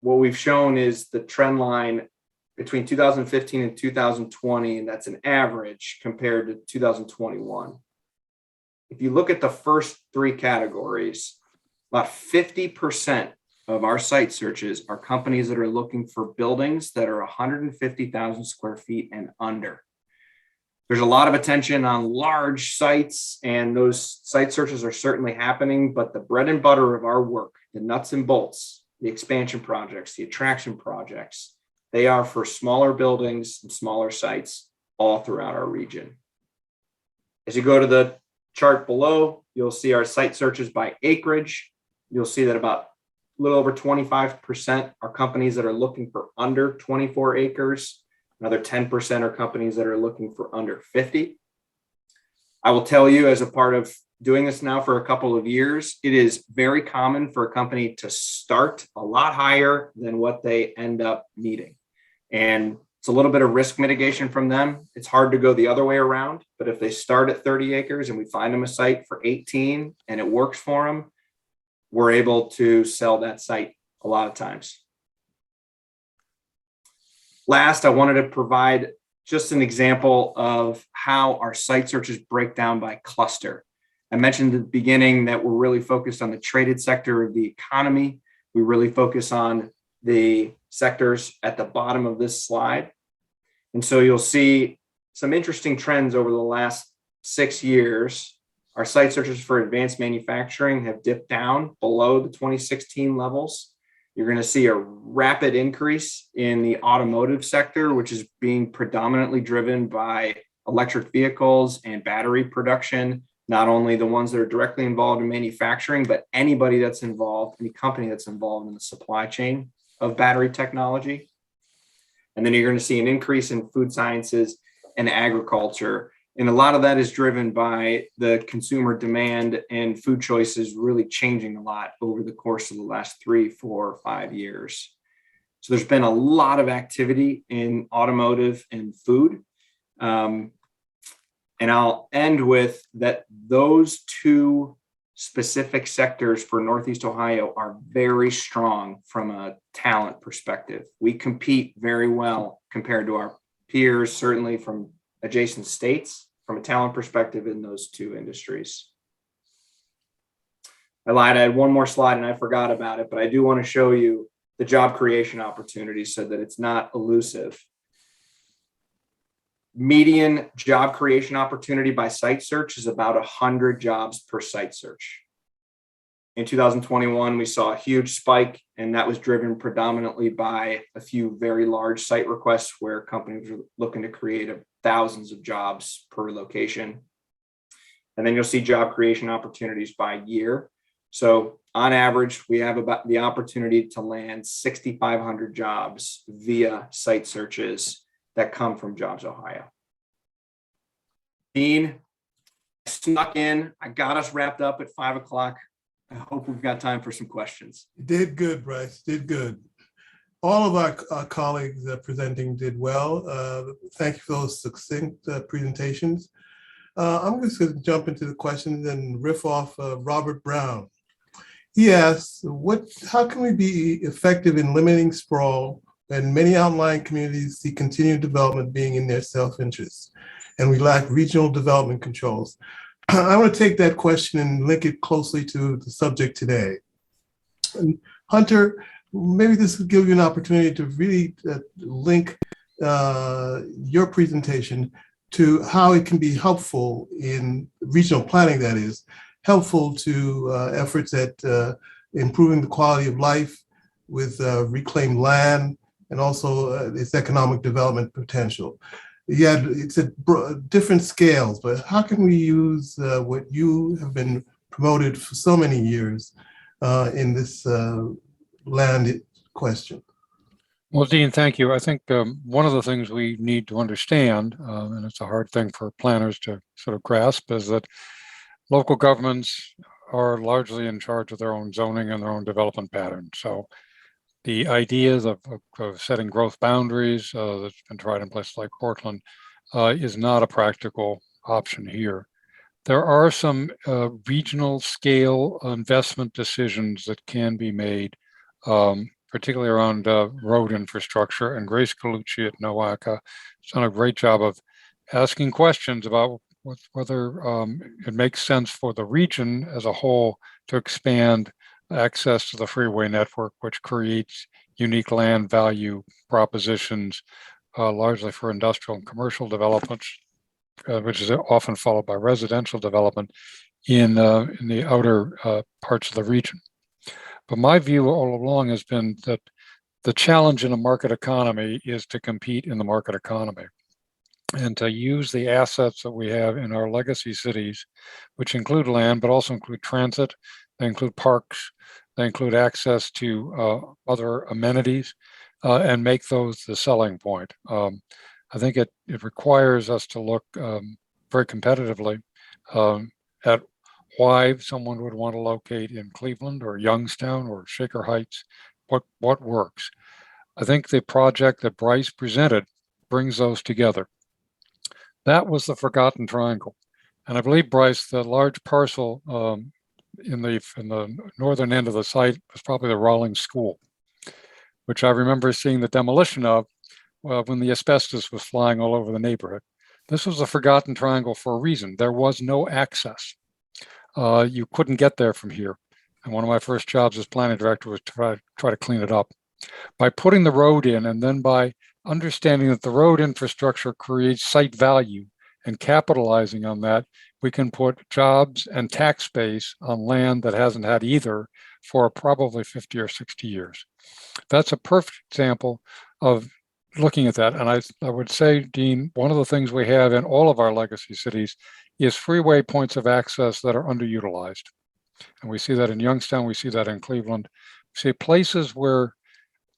S4: what we've shown is the trend line between 2015 and 2020, and that's an average compared to 2021. If you look at the first 3 categories, about 50% of our site searches are companies that are looking for buildings that are 150,000 square feet and under. There's a lot of attention on large sites, and those site searches are certainly happening, but the bread and butter of our work, the nuts and bolts, the expansion projects, the attraction projects, they are for smaller buildings and smaller sites all throughout our region. As you go to the chart below, you'll see our site searches by acreage. You'll see that about a little over 25% are companies that are looking for under 24 acres. Another 10% are companies that are looking for under 50. I will tell you, as a part of doing this now for a couple of years, it is very common for a company to start a lot higher than what they end up needing. And it's a little bit of risk mitigation from them. It's hard to go the other way around, but if they start at 30 acres and we find them a site for 18 and it works for them, we're able to sell that site a lot of times. Last, I wanted to provide just an example of how our site searches break down by cluster. I mentioned at the beginning that we're really focused on the traded sector of the economy. We really focus on the sectors at the bottom of this slide. And so you'll see some interesting trends over the last 6 years. Our site searches for advanced manufacturing have dipped down below the 2016 levels. You're going to see a rapid increase in the automotive sector, which is being predominantly driven by electric vehicles and battery production, not only the ones that are directly involved in manufacturing, but anybody that's involved, any company that's involved in the supply chain of battery technology. And then you're going to see an increase in food sciences and agriculture. And a lot of that is driven by the consumer demand and food choices really changing a lot over the course of the last 3, 4, 5 years. So there's been a lot of activity in automotive and food. And I'll end with that those 2 specific sectors for Northeast Ohio are very strong from a talent perspective. We compete very well compared to our peers, certainly from adjacent states, from a talent perspective in those 2 industries. I lied, I had one more slide and I forgot about it, but I do want to show you the job creation opportunities so that it's not elusive. Median job creation opportunity by site search is about 100 jobs per site search. In 2021, we saw a huge spike, and that was driven predominantly by a few very large site requests where companies were looking to create thousands of jobs per location. And then you'll see job creation opportunities by year. So on average, we have about the opportunity to land 6,500 jobs via site searches that come from Jobs Ohio. Dean, I snuck in. I got us wrapped up at 5 o'clock. I hope we've got time for some questions.
S1: You did good, Bryce, did good. All of our colleagues presenting did well. Thank you for those succinct presentations. I'm just going to jump into the questions and riff off Robert Brown. He asks, how can we be effective in limiting sprawl when many outlying communities see continued development being in their self-interest and we lack regional development controls? I want to take that question and link it closely to the subject today. And Hunter, maybe this will give you an opportunity to really link your presentation to how it can be helpful in regional planning, that is, helpful to efforts at improving the quality of life with reclaimed land and also its economic development potential. Yeah, it's at different scales, but how can we use what you have been promoted for so many years in this land question?
S2: Well, Dean, thank you. I think one of the things we need to understand, and it's a hard thing for planners to sort of grasp, is that local governments are largely in charge of their own zoning and their own development patterns. So the ideas of setting growth boundaries that's been tried in places like Portland is not a practical option here. There are some regional scale investment decisions that can be made, particularly around road infrastructure, and Grace Colucci at NEOSCC has done a great job of asking questions about whether it makes sense for the region as a whole to expand access to the freeway network, which creates unique land value propositions, largely for industrial and commercial developments, which is often followed by residential development in the outer parts of the region. But my view all along has been that the challenge in a market economy is to compete in the market economy and to use the assets that we have in our legacy cities, which include land, but also include transit, they include parks, they include access to other amenities, and make those the selling point. I think it requires us to look very competitively at why someone would want to locate in Cleveland or Youngstown or Shaker Heights, what works. I think the project that Bryce presented brings those together. That was the forgotten triangle. And I believe, Bryce, the large parcel in the northern end of the site was probably the Rawlings School, which I remember seeing the demolition of when the asbestos was flying all over the neighborhood. This was a forgotten triangle for a reason. There was no access. You couldn't get there from here. And one of my first jobs as planning director was to try to clean it up. By putting the road in, and then by understanding that the road infrastructure creates site value and capitalizing on that, we can put jobs and tax base on land that hasn't had either for probably 50 or 60 years. That's a perfect example of looking at that. And I would say, Dean, one of the things we have in all of our legacy cities is freeway points of access that are underutilized. And we see that in Youngstown, we see that in Cleveland. We see places where,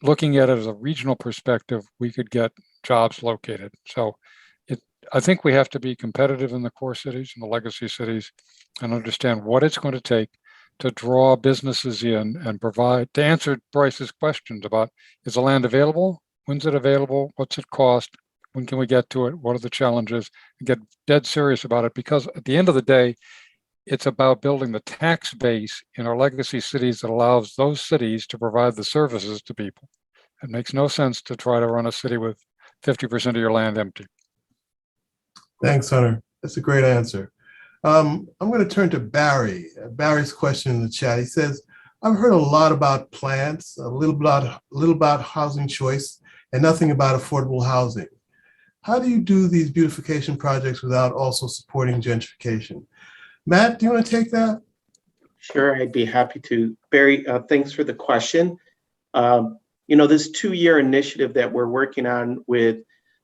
S2: looking at it as a regional perspective, we could get jobs located. So I think we have to be competitive in the core cities and the legacy cities and understand what it's going to take to draw businesses in and provide, to answer Bryce's questions about, is the land available? When's it available? What's it cost? When can we get to it? What are the challenges? And get dead serious about it, because at the end of the day, it's about building the tax base in our legacy cities that allows those cities to provide the services to people. It makes no sense to try to run a city with 50% of your land empty.
S1: Thanks, Hunter. That's a great answer. I'm going to turn to Barry. Barry's question in the chat. He says, I've heard a lot about plants, a little about housing choice, and nothing about affordable housing. How do you do these beautification projects without also supporting gentrification? Matt, do you want to take that?
S3: Sure, I'd be happy to. Barry, thanks for the question. This 2-year initiative that we're working on with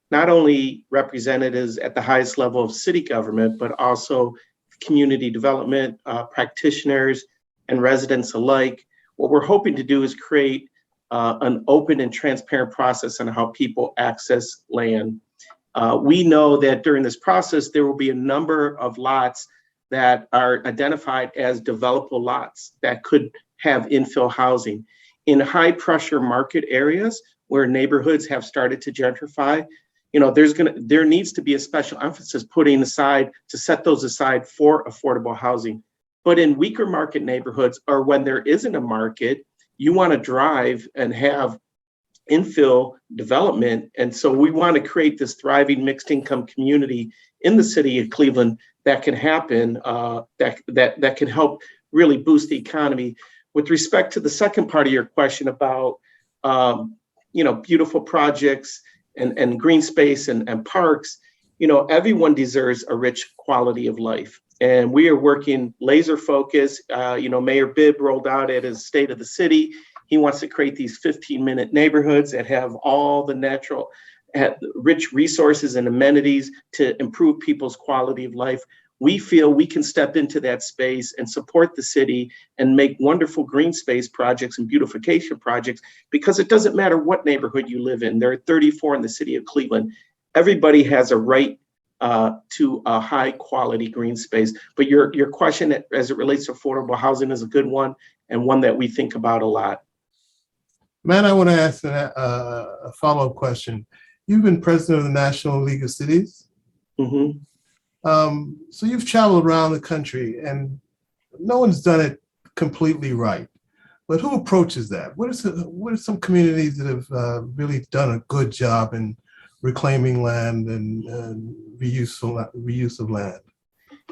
S3: not only representatives at the highest level of city government, but also community development practitioners and residents alike. What we're hoping to do is create an open and transparent process on how people access land. We know that during this process, there will be a number of lots that are identified as developable lots that could have infill housing. In high pressure market areas where neighborhoods have started to gentrify, there needs to be a special emphasis putting aside to set those aside for affordable housing. But in weaker market neighborhoods, or when there isn't a market, you want to drive and have infill development. And so we want to create this thriving mixed income community in the city of Cleveland that can happen, that can help really boost the economy. With respect to the second part of your question about beautiful projects and green space and parks, everyone deserves a rich quality of life. And we are working laser focused. Mayor Bibb rolled out at his State of the City. He wants to create these 15-minute neighborhoods that have all the natural, rich resources and amenities to improve people's quality of life. We feel we can step into that space and support the city and make wonderful green space projects and beautification projects, because it doesn't matter what neighborhood you live in. There are 34 in the city of Cleveland. Everybody has a right to a high quality green space. But your question as it relates to affordable housing is a good one, and one that we think about a lot.
S1: Matt, I want to ask a follow-up question. You've been president of the National League of Cities.
S3: Mm-hmm.
S1: So you've traveled around the country, and no one's done it completely right. But who approaches that? What are some communities that have really done a good job in reclaiming land and reuse of land?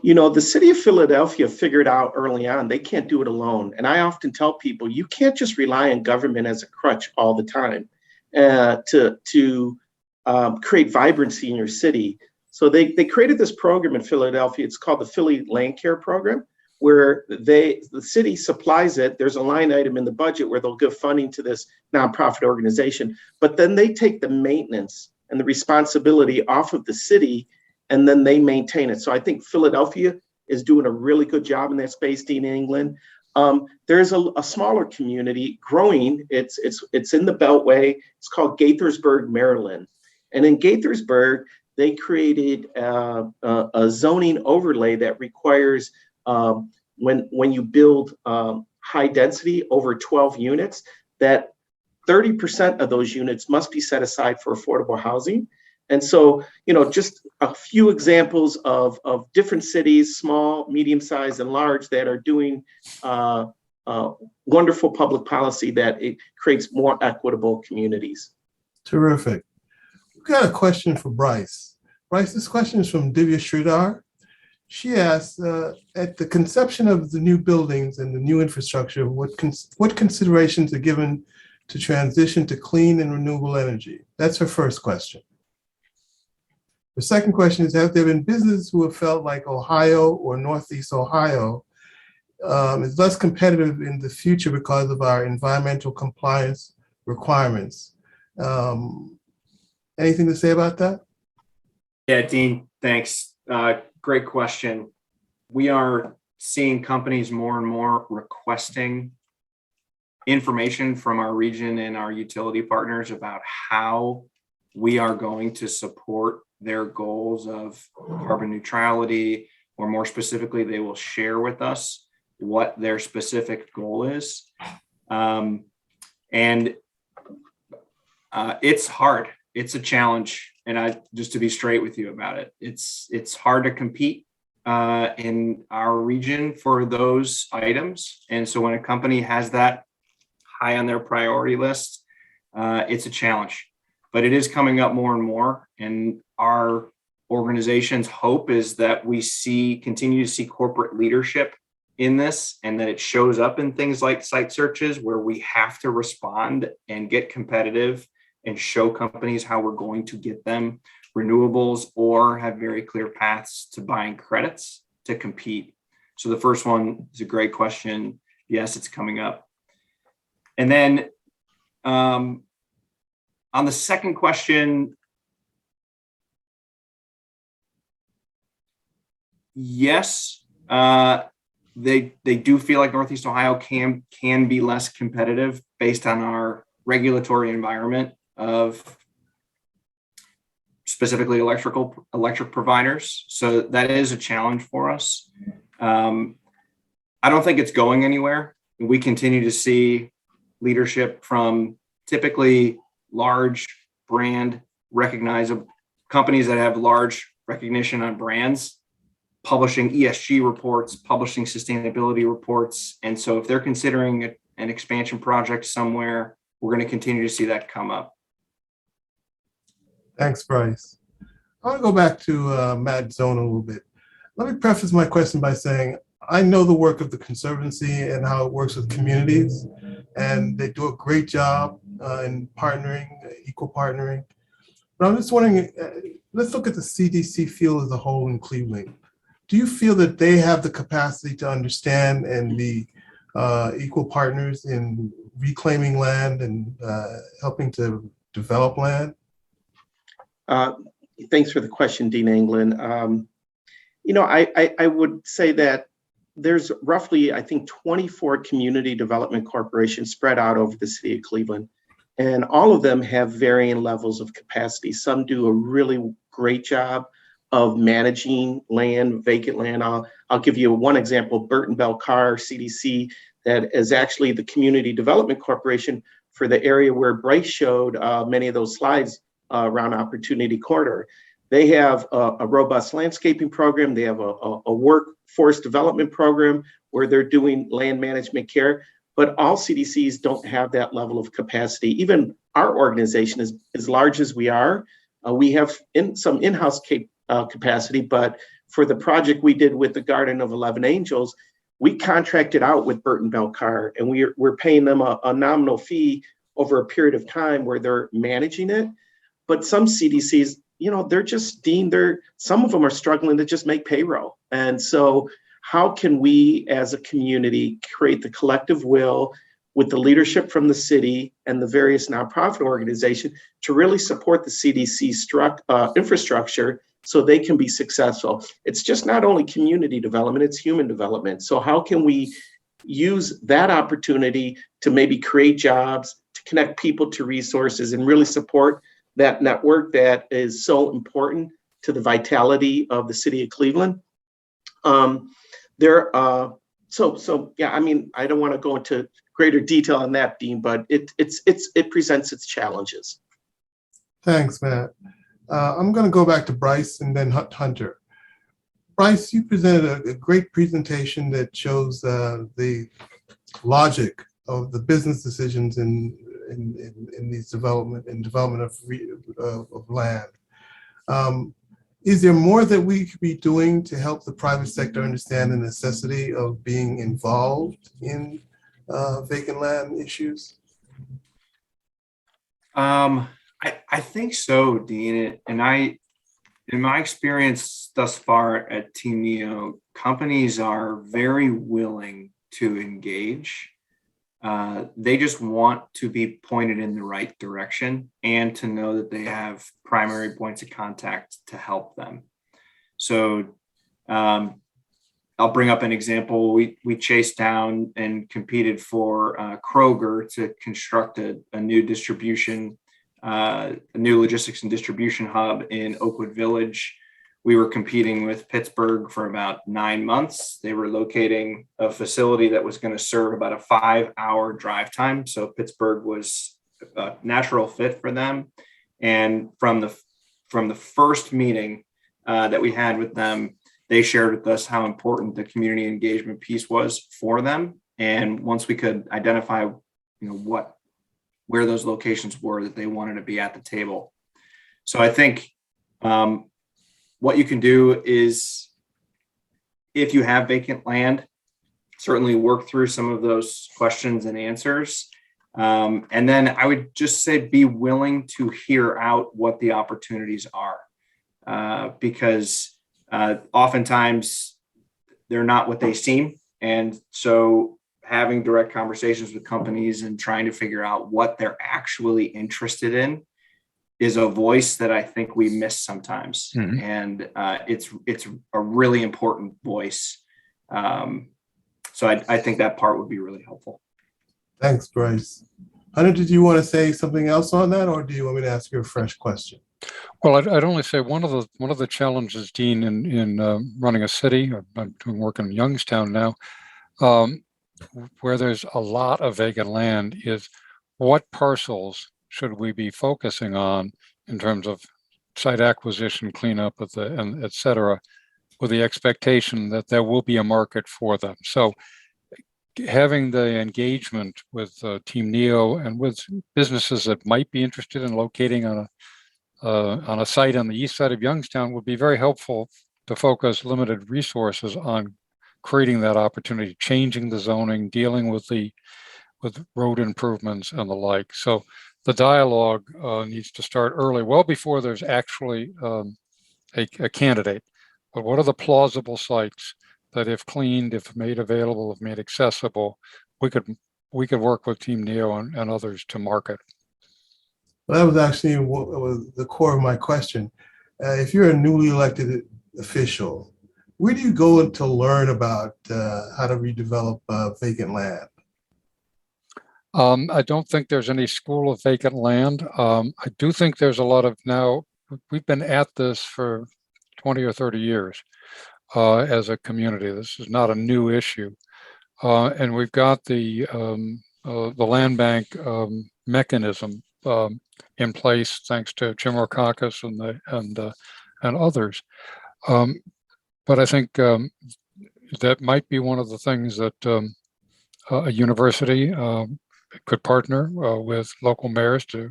S3: The city of Philadelphia figured out early on they can't do it alone. And I often tell people, you can't just rely on government as a crutch all the time to create vibrancy in your city. So they created this program in Philadelphia. It's called the Philly Land Care Program, where the city supplies it. There's a line item in the budget where they'll give funding to this nonprofit organization, but then they take the maintenance and the responsibility off of the city, and then they maintain it. So I think Philadelphia is doing a really good job in that space, Dean, England. There's a smaller community growing. It's in the Beltway. It's called Gaithersburg, Maryland. And in Gaithersburg, they created a zoning overlay that requires when you build high density over 12 units, that 30% of those units must be set aside for affordable housing. And so, just a few examples of different cities, small, medium-sized, and large, that are doing wonderful public policy that it creates more equitable communities.
S1: Terrific. We've got a question for Bryce. Bryce, this question is from Divya Sridhar. She asks, at the conception of the new buildings and the new infrastructure, what considerations are given to transition to clean and renewable energy? That's her first question. The second question is, have there been businesses who have felt like Ohio or Northeast Ohio is less competitive in the future because of our environmental compliance requirements? Anything to say about that?
S4: Yeah, Dean, thanks. Great question. We are seeing companies more and more requesting information from our region and our utility partners about how we are going to support their goals of carbon neutrality, or more specifically, they will share with us what their specific goal is. It's hard. It's a challenge. And just to be straight with you about it, it's hard to compete in our region for those items. And so when a company has that high on their priority list, it's a challenge. But it is coming up more and more. And our organization's hope is that we continue to see corporate leadership in this, and that it shows up in things like site searches, where we have to respond and get competitive and show companies how we're going to get them renewables, or have very clear paths to buying credits to compete. So the first one is a great question. Yes, it's coming up. And then on the second question, yes, they do feel like Northeast Ohio can be less competitive based on our regulatory environment of specifically electric providers. So that is a challenge for us. I don't think it's going anywhere. We continue to see leadership from typically large brand recognizable companies that have large recognition on brands, publishing ESG reports, publishing sustainability reports. And so if they're considering an expansion project somewhere, we're going to continue to see that come up.
S1: Thanks, Bryce. I want to go back to Matt's zone a little bit. Let me preface my question by saying I know the work of the Conservancy and how it works with communities, and they do a great job in partnering, equal partnering. But I'm just wondering, let's look at the CDC field as a whole in Cleveland. Do you feel that they have the capacity to understand and be equal partners in reclaiming land and helping to develop land?
S3: Thanks for the question, Dean England. I would say that there's roughly, I think, 24 community development corporations spread out over the city of Cleveland, and all of them have varying levels of capacity. Some do a really great job of managing land, vacant land. I'll give you one example, Burton Bell Carr, CDC, that is actually the community development corporation for the area where Bryce showed many of those slides around Opportunity Corridor. They have a robust landscaping program. They have a workforce development program where they're doing land management care, but all CDCs don't have that level of capacity. Even our organization, is as large as we are, we have some in-house capacity, but for the project we did with the Garden of 11 Angels, we contracted out with Burton Bell Carr, and we're paying them a nominal fee over a period of time where they're managing it. But some CDCs, they're just, Dean, some of them are struggling to just make payroll. And so how can we as a community create the collective will with the leadership from the city and the various nonprofit organizations to really support the CDC infrastructure so they can be successful? It's just not only community development, it's human development. So how can we use that opportunity to maybe create jobs, to connect people to resources, and really support that network that is so important to the vitality of the city of Cleveland? I don't want to go into greater detail on that, Dean, but it presents its challenges.
S1: Thanks, Matt. I'm going to go back to Bryce and then Hunter. Bryce, you presented a great presentation that shows the logic of the business decisions in these development of land. Is there more that we could be doing to help the private sector understand the necessity of being involved in vacant land issues?
S4: I think so, Dean. And in my experience thus far at Team Neo, companies are very willing to engage. They just want to be pointed in the right direction and to know that they have primary points of contact to help them. So I'll bring up an example. We chased down and competed for Kroger to construct a new distribution, a new logistics and distribution hub in Oakwood Village. We were competing with Pittsburgh for about 9 months. They were locating a facility that was going to serve about a 5-hour drive time. So Pittsburgh was a natural fit for them. And from the first meeting that we had with them, they shared with us how important the community engagement piece was for them. And once we could identify, where those locations were, that they wanted to be at the table. So I think what you can do is, if you have vacant land, certainly work through some of those questions and answers. And then I would just say, be willing to hear out what the opportunities are, because oftentimes they're not what they seem. And so having direct conversations with companies and trying to figure out what they're actually interested in is a voice that I think we miss sometimes. Mm-hmm. And it's a really important voice. So I think that part would be really helpful.
S1: Thanks, Bryce. Hunter, did you want to say something else on that, or do you want me to ask you a fresh question?
S2: Well, I'd only say one of the challenges, Dean, in running a city. I'm doing work in Youngstown now, where there's a lot of vacant land, is what parcels should we be focusing on in terms of site acquisition, cleanup of and et cetera, with the expectation that there will be a market for them. So having the engagement with Team Neo and with businesses that might be interested in locating on a site on the east side of Youngstown would be very helpful to focus limited resources on creating that opportunity, changing the zoning, dealing with road improvements and the like. So the dialogue needs to start early, well before there's actually a candidate. But what are the plausible sites that, if cleaned, if made available, if made accessible, we could work with Team Neo and others to market?
S1: Well, that was actually what was the core of my question. If you're a newly elected official, where do you go to learn about how to redevelop vacant land?
S2: I don't think there's any school of vacant land. I do think there's a lot of now, we've been at this for 20 or 30 years as a community. This is not a new issue. And we've got the land bank mechanism in place, thanks to Jim Orkakis and others. But I think that might be one of the things that a university could partner with local mayors to,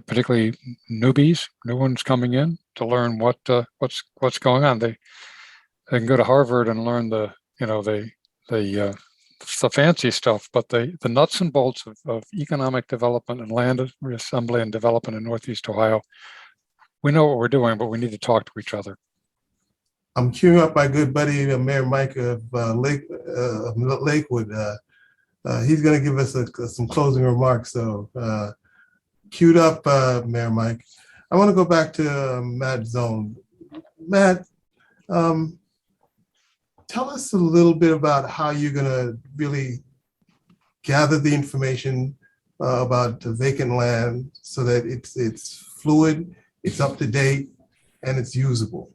S2: particularly newbies, new ones coming in, to learn what's going on. They can go to Harvard and learn the fancy stuff, but the nuts and bolts of economic development and land reassembly and development in Northeast Ohio, we know what we're doing, but we need to talk to each other.
S1: I'm queuing up my good buddy, Mayor Mike of Lakewood. He's going to give us some closing remarks. So queued up, Mayor Mike. I want to go back to Matt Zone. Matt, tell us a little bit about how you're going to really gather the information about the vacant land so that it's fluid, it's up to date, and it's usable.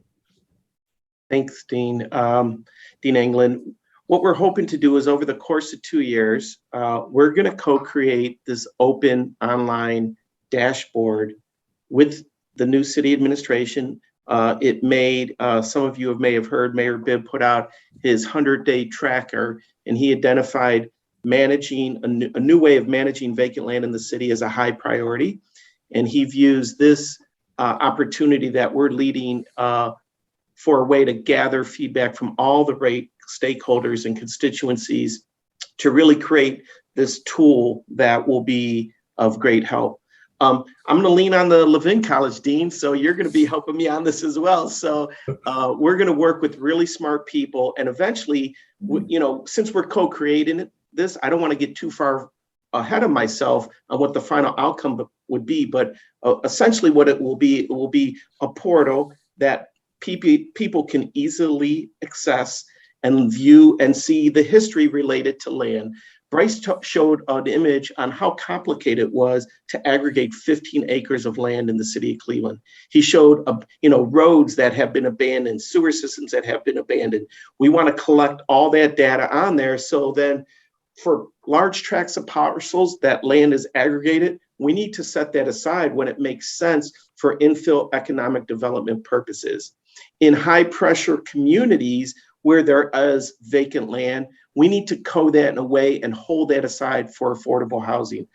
S3: Thanks, Dean. Dean England. What we're hoping to do is, over the course of 2 years, we're going to co-create this open online dashboard with the new city administration. It made, some of you may have heard Mayor Bibb put out his 100-day tracker, and he identified managing a new way of managing vacant land in the city as a high priority. And he views this opportunity that we're leading for a way to gather feedback from all the right stakeholders and constituencies to really create this tool that will be of great help. I'm going to lean on the Levin College, Dean, so you're going to be helping me on this as well. So we're going to work with really smart people, and eventually, since we're co-creating this, I don't want to get too far ahead of myself on what the final outcome would be, but essentially what it will be a portal that people can easily access and view and see the history related to land. Bryce showed an image on how complicated it was to aggregate 15 acres of land in the city of Cleveland. He showed, roads that have been abandoned, sewer systems that have been abandoned. We want to collect all that data on there, so then for large tracts of parcels that land is aggregated, we need to set that aside when it makes sense for infill economic development purposes. In high pressure communities where there is vacant land, we need to code that in a way and hold that aside for affordable housing.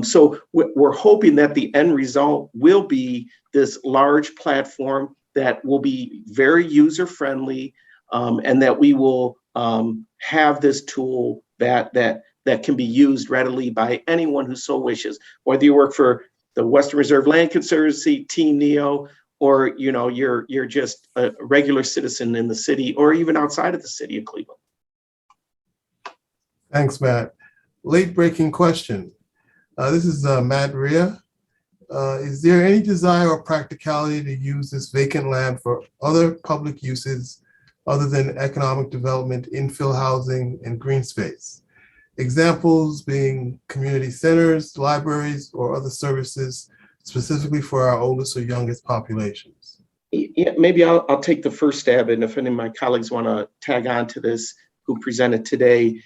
S3: So we're hoping that the end result will be this large platform that will be very user friendly, and that we will have this tool that can be used readily by anyone who so wishes, whether you work for the Western Reserve Land Conservancy, Team Neo, or you're just a regular citizen in the city or even outside of the city of Cleveland.
S1: Thanks, Matt. Late breaking question. This is Matt Ria. Is there any desire or practicality to use this vacant land for other public uses other than economic development, infill housing, and green space? Examples being community centers, libraries, or other services specifically for our oldest or youngest populations?
S3: Yeah, maybe I'll take the first stab, and if any of my colleagues want to tag on to this who presented today,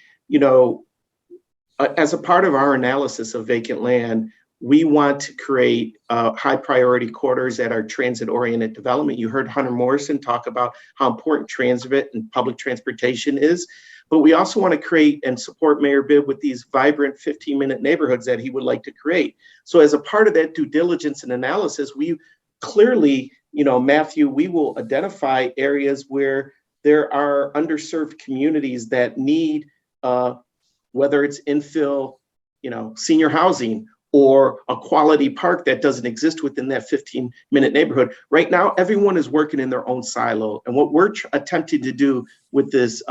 S3: as a part of our analysis of vacant land, we want to create high priority corridors that are transit oriented development. You heard Hunter Morrison talk about how important transit and public transportation is, but we also want to create and support Mayor Bibb with these vibrant 15-minute neighborhoods that he would like to create. So as a part of that due diligence and analysis, we clearly, Matthew, we will identify areas where there are underserved communities that need, whether it's infill, senior housing, or a quality park that doesn't exist within that 15-minute neighborhood. Right now, everyone is working in their own silo. And what we're attempting to do with this,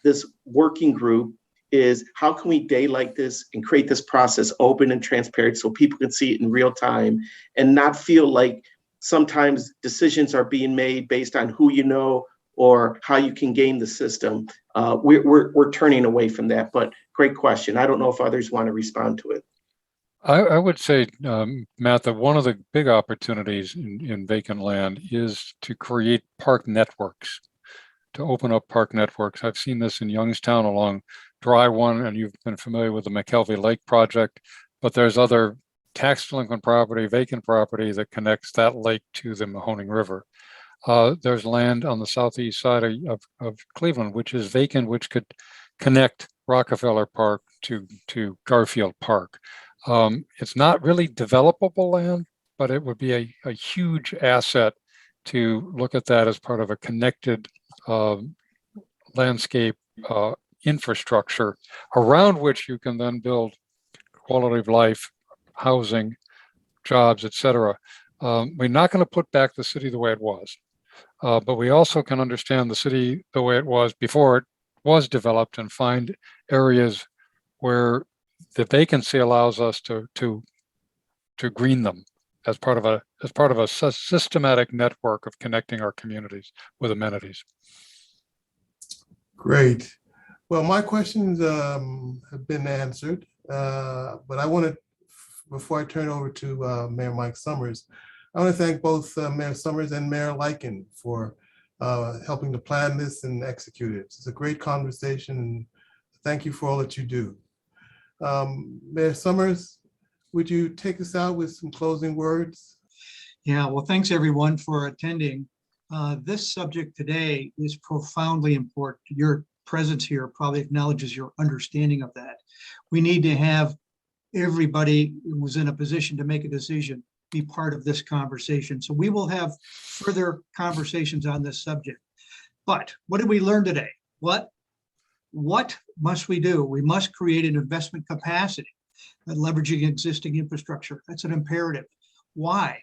S3: this working group is how can we daylight this and create this process open and transparent so people can see it in real time and not feel like sometimes decisions are being made based on who you know or how you can game the system. We're turning away from that, but great question. I don't know if others want to respond to it.
S2: I would say, Matt, that one of the big opportunities in vacant land is to create park networks, to open up park networks. I've seen this in Youngstown along Dry One, and you've been familiar with the McKelvey Lake project, but there's other tax delinquent property, vacant property that connects that lake to the Mahoning River. There's land on the southeast side of Cleveland, which is vacant, which could connect Rockefeller Park to Garfield Park. It's not really developable land, but it would be a huge asset to look at that as part of a connected landscape infrastructure around which you can then build quality of life, housing, jobs, etc. We're not going to put back the city the way it was, but we also can understand the city the way it was before it was developed and find areas where the vacancy allows us to green them as part of a systematic network of connecting our communities with amenities.
S1: Great. Well, my questions have been answered, but I want to, before I turn over to Mayor Mike Summers, I want to thank both Mayor Summers and Mayor Leiken for helping to plan this and execute it. It's a great conversation, and thank you for all that you do. Mayor Summers, would you take us out with some closing words?
S5: Yeah, well, thanks everyone for attending. This subject today is profoundly important. Your presence here probably acknowledges your understanding of that. We need to have everybody who's in a position to make a decision be part of this conversation. So we will have further conversations on this subject. But what did we learn today? What must we do? We must create an investment capacity and leveraging existing infrastructure. That's an imperative. Why?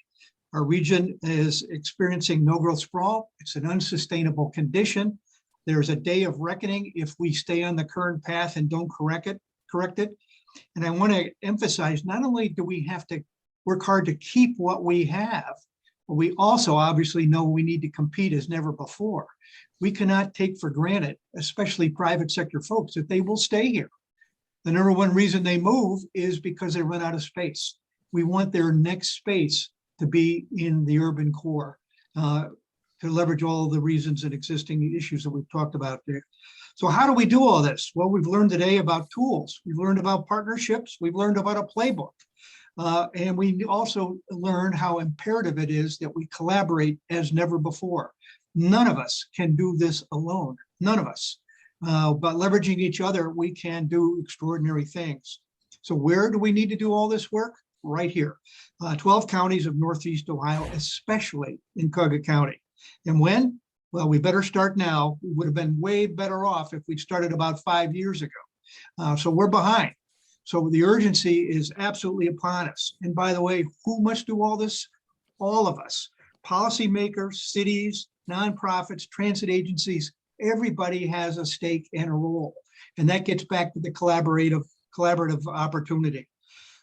S5: Our region is experiencing no growth sprawl. It's an unsustainable condition. There's a day of reckoning if we stay on the current path and don't correct it. And I want to emphasize, not only do we have to work hard to keep what we have, but we also obviously know we need to compete as never before. We cannot take for granted, especially private sector folks, that they will stay here. The number one reason they move is because they run out of space. We want their next space to be in the urban core, to leverage all of the reasons and existing issues that we've talked about there. So how do we do all this? Well, we've learned today about tools. We've learned about partnerships. We've learned about a playbook. And we also learned how imperative it is that we collaborate as never before. None of us can do this alone, none of us. But leveraging each other, we can do extraordinary things. So where do we need to do all this work? Right here. 12 counties of Northeast Ohio, especially in Cuyahoga County. And when? Well, we better start now. We would have been way better off if we'd started about 5 years ago. So we're behind. So the urgency is absolutely upon us. And by the way, who must do all this? All of us. Policymakers, cities, nonprofits, transit agencies, everybody has a stake and a role. And that gets back to the collaborative opportunity.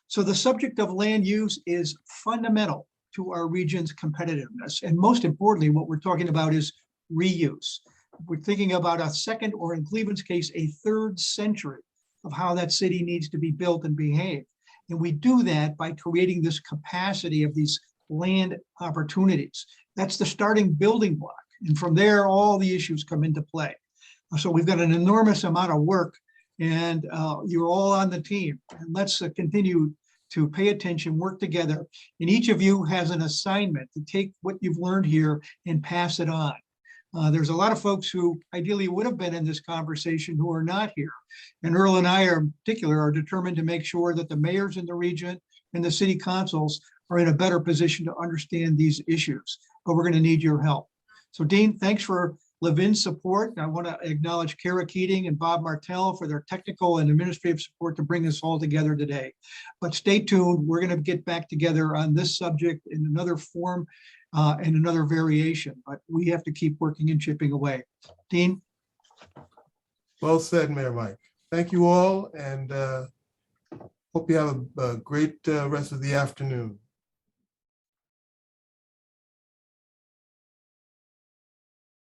S5: So the subject of land use is fundamental to our region's competitiveness. And most importantly, what we're talking about is reuse. We're thinking about a second, or in Cleveland's case, a third century of how that city needs to be built and behave. And we do that by creating this capacity of these land opportunities. That's the starting building block. And from there, all the issues come into play. So we've got an enormous amount of work, and you're all on the team. And let's continue to pay attention, work together. And each of you has an assignment to take what you've learned here and pass it on. There's a lot of folks who ideally would have been in this conversation who are not here. And Earl and I in particular are determined to make sure that the mayors in the region and the city councils are in a better position to understand these issues. But we're going to need your help. So Dean, thanks for Levin's support. I want to acknowledge Kara Keating and Bob Martell for their technical and administrative support to bring this all together today. But stay tuned. We're going to get back together on this subject in another form and another variation. But we have to keep working and chipping away. Dean?
S1: Well said, Mayor Mike. Thank you all, and hope you have a great rest of the afternoon.